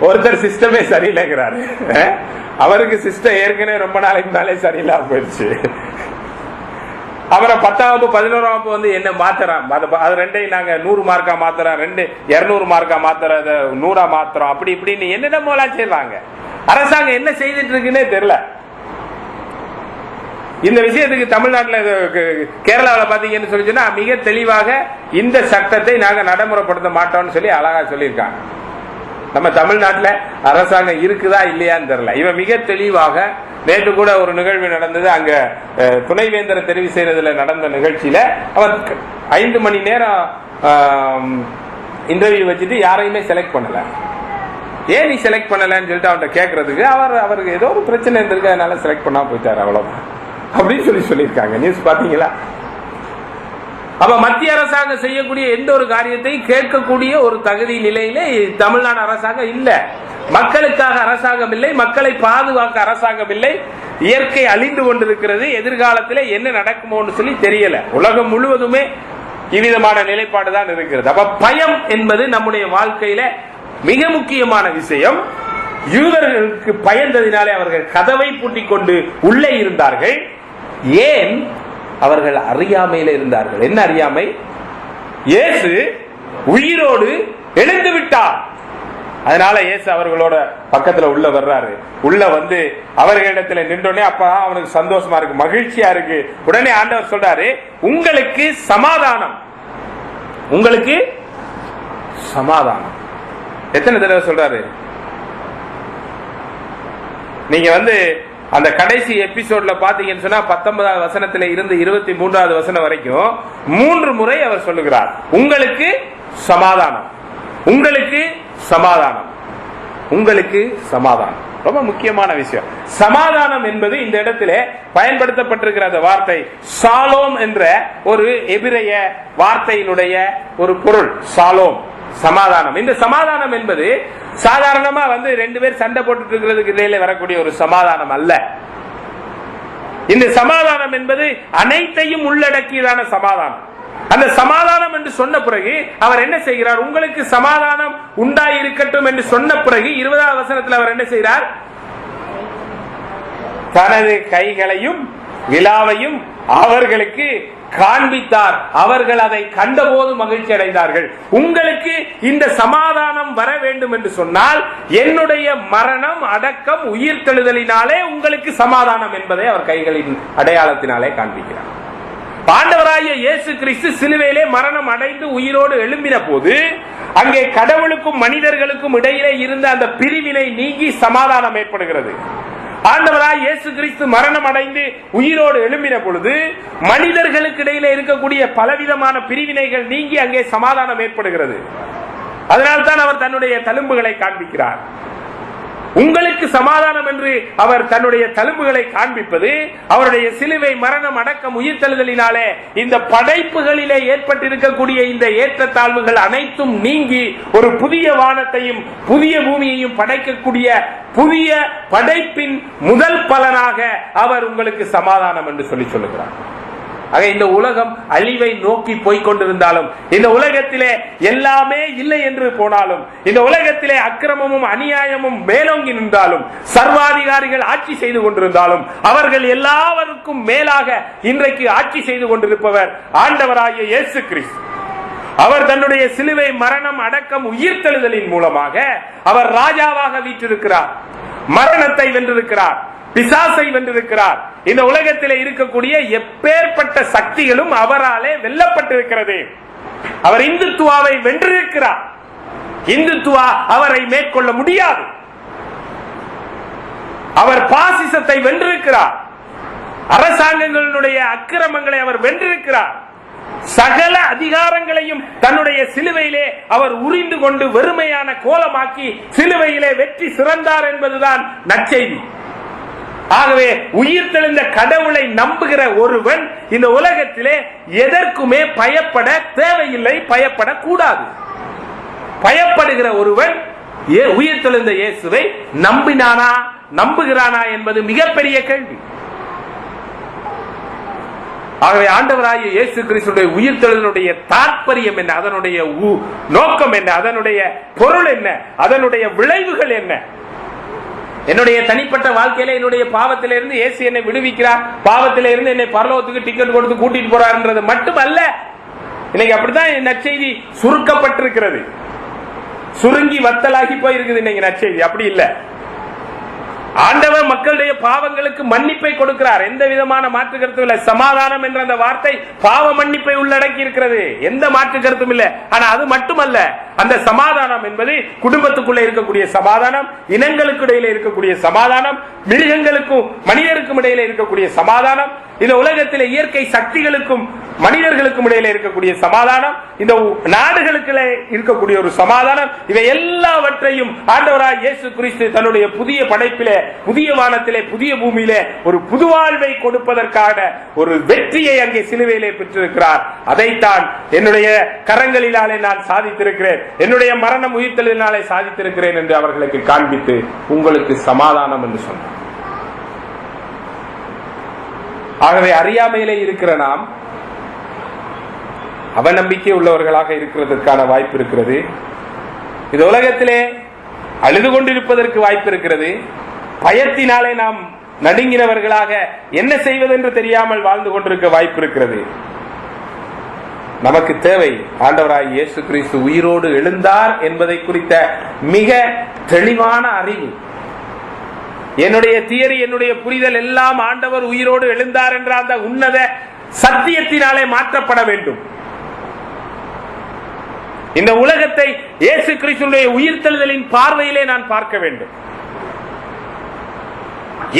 ஒருத்தர் சிஸ்டமே சரியில்லைங்கிறாரு. அவருக்கு சிஸ்டம் ஏற்கனவே ரொம்ப நாளைக்கு மேலே சரியில்லாம போயிடுச்சு. அப்புறம் 10ஆம் வகுப்பு 11ஆம் வகுப்பு வந்து என்ன மாத்துறான், அது ரெண்டையும் நாங்க 100 மார்க்கா மாத்துறோம், 200 மார்க்கா மாத்துறோம், 100 மாத்துறோம், அப்படி இப்படின்னு என்னென்னமோலாம் செய்யறாங்க. அரசாங்கம் என்ன செய்துட்டு இருக்குன்னே தெரியல. இந்த விஷயத்துக்கு தமிழ்நாட்டில் கேரளாவில் பாத்தீங்கன்னு சொல்லி சொன்னா மிக தெளிவாக இந்த சட்டத்தை நாங்க நடைமுறைப்படுத்த மாட்டோம்னு சொல்லி அழகா சொல்லியிருக்காங்க. நம்ம தமிழ்நாட்டில் அரசாங்கம் இருக்குதா இல்லையான்னு தெரியல. இவன் மிக தெளிவாக நேற்று கூட ஒரு நிகழ்வு நடந்தது. அங்க துணைவேந்தரை தெரிவு செய்யறதுல நடந்த நிகழ்ச்சியில அவன் 5 மணி நேரம் இன்டர்வியூ வச்சுட்டு யாரையுமே செலக்ட் பண்ணல. ஏன் நீ செலக்ட் பண்ணலன்னு சொல்லிட்டு அவன்கிட்ட கேட்கறதுக்கு அவருக்கு ஏதோ ஒரு பிரச்சனை இருந்திருக்கு, அதனால செலக்ட் பண்ணா போயிட்டாரு அவ்வளவுதான் அப்படின்னு சொல்லியிருக்காங்க. நியூஸ் பாத்தீங்களா? அப்ப மத்திய அரசாங்கம் செய்யக்கூடிய எந்த ஒரு காரியத்தையும் கேட்கக்கூடிய ஒரு தகுதி நிலையில தமிழ்நாடு அரசாங்கம் இல்ல. மக்களுக்காக அரசாங்கம் இல்லை, மக்களை பாதுகாக்க அரசாங்கம் இல்லை. இயற்கை அழிந்து கொண்டிருக்கிறது. எதிர்காலத்தில் என்ன நடக்குமோன்னு சொல்லி தெரியல. உலகம் முழுவதுமே இவ்விதமான நிலைப்பாடு தான் இருக்கிறது. அப்ப பயம் என்பது நம்முடைய வாழ்க்கையில மிக முக்கியமான விஷயம். யூதர்களுக்கு பயந்ததினாலே அவர்கள் கதவை பூட்டிக் கொண்டு உள்ளே இருந்தார்கள். ஏன்? அவர்கள் அறியாமையில இருந்தார்கள். என்ன அறியாமை? இயேசு உயிரோடு எழுந்து விட்டார். அதனால இயேசு அவர்களோட பக்கத்துல உள்ள வர்றாரு. உள்ள வந்து அவர்களிடத்துல நின்றோடனே அப்பதான் அவனுக்கு சந்தோஷமா இருக்கு, மகிழ்ச்சியா இருக்கு. உடனே ஆண்டவர் சொல்றாரு, உங்களுக்கு சமாதானம், உங்களுக்கு சமாதானம். எத்தனை தடவை சொல்றாரு? நீங்க வந்து அந்த கடைசி எபிசோட்ல பாத்தீங்கன்னு சொன்னா 19வது வசனத்தில இருந்து 23வது வசனம் வரைக்கும் 3 முறை அவர் சொல்லுகிறார், உங்களுக்கு சமாதானம், உங்களுக்கு சமாதானம், உங்களுக்கு சமாதானம். ரொம்ப முக்கியமான விஷயம். சமாதானம் என்பது இந்த இடத்திலே பயன்படுத்தப்பட்டிருக்கிற அந்த வார்த்தை ஷாலோம் என்ற ஒரு எபிரேய வார்த்தையினுடைய ஒரு பொருள். ஷாலோம், சமாதானம். இந்த சமாதானம் என்பது சாதாரணமா 2 பேர் சண்டை போட்டுட்டு இருக்கிறதுக்கு இடையில வரக்கூடிய ஒரு சமாதானம் அல்ல. இந்த சமாதானம் என்பது அனைத்தையும் உள்ளடக்கியதான சமாதானம். அந்த சமாதானம் என்று சொன்ன பிறகு அவர் என்ன செய்கிறார்? உங்களுக்கு சமாதானம் உண்டாயிருக்கட்டும் என்று சொன்ன பிறகு 20வது வசனத்தில் அவர் என்ன செய்கிறார்? தனது கைகளையும் விலாவையும் அவர்களுக்கு காண்பித்தார். அவர்கள் அதை கண்டபோது மகிழ்ச்சி அடைந்தார்கள். உங்களுக்கு இந்த சமாதானம் வர வேண்டும் என்று சொன்னால் என்னுடைய மரணம், அடக்கம், உயிர்த்தெழுதலினாலே உங்களுக்கு சமாதானம் என்பதை அவர் கைகளின் அடையாளத்தினாலே காண்பிக்கிறார். ஆண்டவராகிய இயேசு கிறிஸ்து சிலுவையிலே மரணம் அடைந்து உயிரோடு எழும்பின போது அங்கே கடவுளுக்கும் மனிதர்களுக்கும் இடையிலே இருந்த அந்த பிரிவினை நீங்கி சமாதானம் ஏற்படுகிறது. ஆண்டவராய் இயேசு கிறிஸ்து மரணம் அடைந்து உயிரோடு எழும்பின பொழுது மனிதர்களுக்கு இடையிலே இருக்கக்கூடிய பலவிதமான பிரிவினைகள் நீங்கி அங்கே சமாதானம் ஏற்படுகிறது. அதனால்தான் அவர் தன்னுடைய தழும்புகளை காண்பிக்கிறார். உங்களுக்கு சமாதானம் என்று அவர் தன்னுடைய தழும்புகளை காண்பிப்பது அவருடைய சிலுவை மரணம் அடக்கம் உயிர்த்தெழுதலினாலே இந்த படைப்புகளிலே ஏற்பட்டிருக்கக்கூடிய இந்த ஏற்றத்தாழ்வுகள் அனைத்தும் நீங்கி ஒரு புதிய வானத்தையும் புதிய பூமியையும் படைக்கக்கூடிய புதிய படைப்பின் முதல் பலனாக அவர் உங்களுக்கு சமாதானம் என்று சொல்லுகிறார். ஆக இந்த உலகம் அழிவை நோக்கி போய்கொண்டிருந்தாலும், இந்த உலகத்திலே எல்லாமே இல்லை என்று போனாலும், இந்த உலகத்திலே அக்கிரமமும் அநியாயமும் மேலோங்கி நின்றாலும், சர்வாதிகாரிகள் ஆட்சி செய்து கொண்டிருந்தாலும், அவர்கள் எல்லாருக்கும் மேலாக இன்றைக்கு ஆட்சி செய்து கொண்டிருப்பவர் ஆண்டவராகிய இயேசு கிறிஸ்து. அவர் தன்னுடைய சிலுவை மரணம் அடக்கம் உயிர்த்தெழுதலின் மூலமாக அவர் ராஜாவாக வீற்றிருக்கிறார். மரணத்தை வென்றிருக்கிறார், பிசாசை வென்றிருக்கிறார். இந்த உலகத்திலே இருக்கக்கூடிய எப்பேற்பட்ட சக்திகளும் அவராலே வெல்லப்பட்டிருக்கிறது. அவர் இந்துத்துவாவை வென்றிருக்கிறார். இந்துத்துவா அவரை மேற்கொள்ள முடியாது. அவர் பாசிசத்தை வென்றிருக்கிறார். அரசாங்கங்களுடைய அக்கிரமங்களை அவர் வென்றிருக்கிறார். சகல அதிகாரங்களையும் தன்னுடைய சிலுவையிலே அவர் உரிந்து கொண்டு வெறுமையான கோலமாக்கி சிலுவையிலே வெற்றி சிறந்தார் என்பதுதான் நற்செய்தி. ஆகவே உயிர்த்தெழுந்த கடவுளை நம்புகிற ஒருவன் இந்த உலகத்திலே எதற்குமே பயப்பட தேவையில்லை, பயப்படக்கூடாது. பயப்படுகிற ஒருவன் உயிர்த்தெழுந்த இயேசுவை நம்பினானா, நம்புகிறானா என்பது மிகப்பெரிய கேள்வி. ஆகவே ஆண்டவராகிய இயேசு கிறிஸ்துவின் உயிர்த்தெழுதலுடைய தாற்பயம் என்ன, அதனுடைய நோக்கம் என்ன, அதனுடைய பொருள் என்ன, அதனுடைய விளைவுகள் என்ன? என்னுடைய தனிப்பட்ட வாழ்க்கையில என்னுடைய பாவத்திலிருந்து இயேசு என்னை விடுவிக்கிறார், பாவத்திலிருந்து என்னை பரலோகத்துக்கு டிக்கெட் கொடுத்து கூட்டிட்டு போறாருன்றது மட்டுமல்ல. இன்னைக்கு அப்படித்தான் நற்செய்தி சுருக்கப்பட்டிருக்கிறது, சுருங்கி வத்தலாகி போயிருக்குது இன்னைக்கு நற்செய்தி. அப்படி இல்லை. ஆண்டவர் மக்களுடைய பாவங்களுக்கு மன்னிப்பை கொடுக்கிறார். எந்த விதமான மாற்று கருத்தும் இல்லை. சமாதானம் என்ற அந்த வார்த்தை பாவ மன்னிப்பை உள்ளடக்கி இருக்கிறது, எந்த மாற்று கருத்தும் இல்லை. ஆனா அது மட்டுமல்ல, அந்த சமாதானம் என்பது குடும்பத்துக்குள்ள இருக்கக்கூடிய சமாதானம், இனங்களுக்கு இடையில இருக்கக்கூடிய சமாதானம், மிருகங்களுக்கும் மனிதருக்கும் இடையில இருக்கக்கூடிய சமாதானம், இந்த உலகத்தில் இயற்கை சக்திகளுக்கும் மனிதர்களுக்கும் இடையில இருக்கக்கூடிய சமாதானம், இந்த நாடுகளுக்கு இருக்கக்கூடிய ஒரு சமாதானம், இவை எல்லாவற்றையும் ஆண்டவராய் இயேசு கிறிஸ்து தன்னுடைய புதிய படைப்பிலே, புதிய வானத்திலே, புதிய பூமியிலே ஒரு புதுவாழ்வை கொடுப்பதற்கான ஒரு வெற்றியை அங்கே சிலுவையிலே பெற்றிருக்கிறார். அதைத்தான் என்னுடைய கரங்களினாலே நான் சாதித்திருக்கிறேன், என்னுடைய மரணம் உயிர்த்தெழுதலினாலே சாதித்திருக்கிறேன் என்று அவர்களுக்கு காண்பித்து உங்களுக்கு சமாதானம் என்று சொன்னார். ஆகவே அறியாமையிலே இருக்கிற நாம் அவநம்பிக்கை உள்ளவர்களாக இருக்கிறதற்கான வாய்ப்பு இருக்கிறது. இந்த உலகத்திலே அழுது கொண்டிருப்பதற்கு வாய்ப்பு இருக்கிறது. பயத்தினாலே நாம் நடுங்கினவர்களாக என்ன செய்வதென்று தெரியாமல் வாழ்ந்து கொண்டிருக்க வாய்ப்பு இருக்கிறது. நமக்கு தேவை ஆண்டவராய் இயேசு கிறிஸ்து உயிரோடு எழுந்தார் என்பதை குறித்த மிக தெளிவான அறிவு. என்னுடைய தியரி, என்னுடைய புரிதல் எல்லாம் ஆண்டவர் உயிரோடு எழுந்தார் என்ற அந்த உன்னத சத்தியத்தினாலே மாற்றப்பட வேண்டும். இந்த உலகத்தை இயேசு கிறிஸ்துவின் உயிர்த்தெழுதலின் பார்வையிலே நான் பார்க்க வேண்டும்.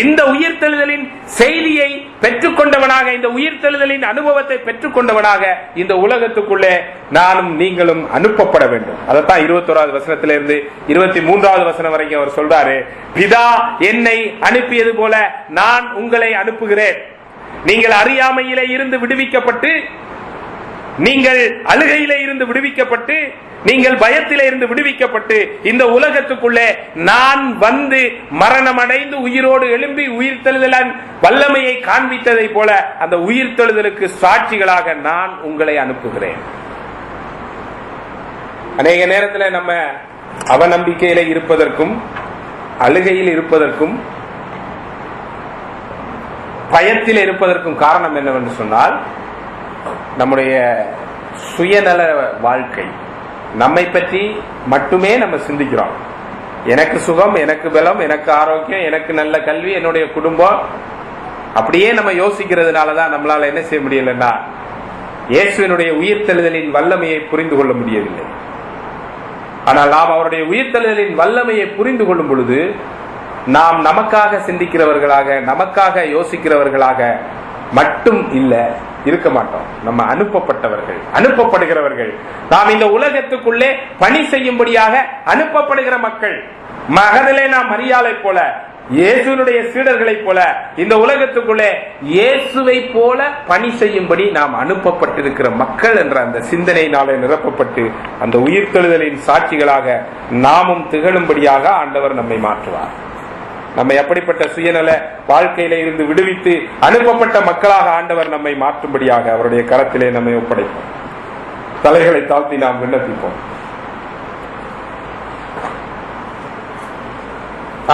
இந்த உயிர்த்தெழுதலின் செய்தியை பெற்றுக்கொண்டவனாக, இந்த உயிர்த்தெழுதலின் அனுபவத்தை பெற்றுக்கொண்டவனாக இந்த உலகத்துக்குள்ளே நானும் நீங்களும் அனுப்பப்பட வேண்டும். அதைத்தான் 21வது வசனத்திலிருந்து 23வது வசனம் வரைக்கும் அவர் சொல்றாரு. பிதா என்னை அனுப்பியது போல நான் உங்களை அனுப்புகிறேன். நீங்கள் அறியாமையிலே இருந்து விடுவிக்கப்பட்டு, நீங்கள் அழுகையிலே இருந்து விடுவிக்கப்பட்டு, நீங்கள் பயத்திலே இருந்து விடுவிக்கப்பட்டு, இந்த உலகத்துக்குள்ளே நான் வந்து மரணமடைந்து உயிரோடு எழும்பி உயிர்த்தெழுதலின் வல்லமையை காண்பித்ததை போல அந்த உயிர்த்தெழுதலுக்கு சாட்சிகளாக நான் உங்களை அனுப்புகிறேன். அநேக நேரத்தில் நம்ம அவநம்பிக்கையில இருப்பதற்கும், அழுகையில் இருப்பதற்கும், பயத்தில் இருப்பதற்கும் காரணம் என்னவென்று சொன்னால், நம்முடைய சுயநல வாழ்க்கை, நம்மை பற்றி மட்டுமே நம்ம சிந்திக்கிறோம். எனக்கு சுகம், எனக்கு பலம், எனக்கு ஆரோக்கியம், எனக்கு நல்ல கல்வி, என்னுடைய குடும்பம், அப்படியே நம்ம யோசிக்கிறதுனாலதான் நம்மளால என்ன செய்ய முடியலன்னா இயேசுவினுடைய உயிர்த்தெழுதலின் வல்லமையை புரிந்து கொள்ள முடியவில்லை. ஆனால் நாம் அவருடைய உயிர்த்தெழுதலின் வல்லமையை புரிந்து கொள்ளும் பொழுது நாம் நமக்காக சிந்திக்கிறவர்களாக, நமக்காக யோசிக்கிறவர்களாக மட்டும் இருக்க மாட்டோம். நம்ம அனுப்பப்பட்டவர்கள், அனுப்பப்படுகிறவர்கள். நாம் இந்த உலகத்துக்குள்ளே பணி செய்யும்படியாக அனுப்பப்படுகிற மக்கள். மகதிலே நாம் மரியாதை போல, இயேசுனுடைய சீடர்களை போல இந்த உலகத்துக்குள்ளே இயேசுவை போல பணி செய்யும்படி நாம் அனுப்பப்பட்டிருக்கிற மக்கள் என்ற அந்த சிந்தனையினாலே நிரப்பப்பட்டு அந்த உயிர்த்தெழுதலின் சாட்சிகளாக நாமும் திகழும்படியாக ஆண்டவர் நம்மை மாற்றுவார். நம்மை அப்படிப்பட்ட சுயநல வாழ்க்கையில இருந்து விடுவித்து அனுப்பப்பட்ட மக்களாக ஆண்டவர் நம்மை மாற்றும்படியாக அவருடைய கரத்திலே நம்மை ஒப்படைப்போம். தலைகளை தாழ்த்தி நாம் விண்ணப்பிப்போம்.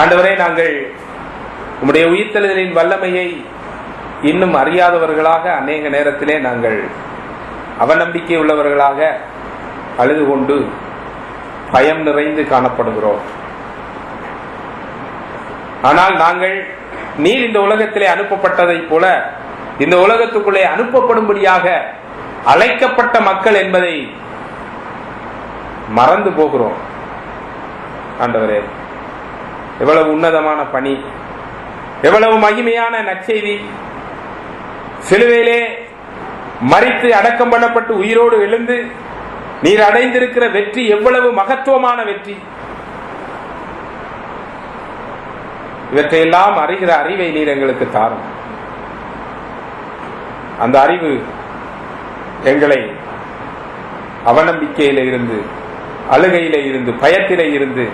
ஆண்டவரே, நாங்கள் உம்முடைய உயிர்த்தெழுதலின் வல்லமையை இன்னும் அறியாதவர்களாக அநேக நேரத்திலே நாங்கள் அவநம்பிக்கை உள்ளவர்களாக அழுது கொண்டு பயம் நிறைந்து காணப்படுகிறோம். ஆனால் நாங்கள் நீர் இந்த உலகத்திலே அனுப்பப்பட்டதை போல இந்த உலகத்துக்குள்ளே அனுப்பப்படும்படியாக அழைக்கப்பட்ட மக்கள் என்பதை மறந்து போகிறோம். ஆண்டவரே, எவ்வளவு உன்னதமான பணி, எவ்வளவு மகிமையான நற்செய்தி! சிலுவையிலே மரித்து அடக்கம் பண்ணப்பட்டு உயிரோடு எழுந்து நீர் அடைந்திருக்கிற வெற்றி எவ்வளவு மகத்துவமான வெற்றி! இவற்றையெல்லாம் அறிகிற அறிவை நீர் எங்களுக்கு தாரும். அந்த அறிவு எங்களை அவநம்பிக்கையில இருந்து, அழுகையில இருந்து, பயத்திலே இருந்து,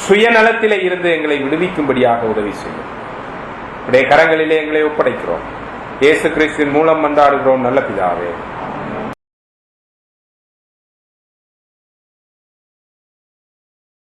சுயநலத்திலே இருந்து எங்களை விடுவிக்கும்படியாக உதவி செய்யும். உடைய கரங்களிலே எங்களை ஒப்படைக்கிறோம். இயேசு கிறிஸ்துவின் மூலம் மன்றாடுகிறோம் நல்ல பிதாவே.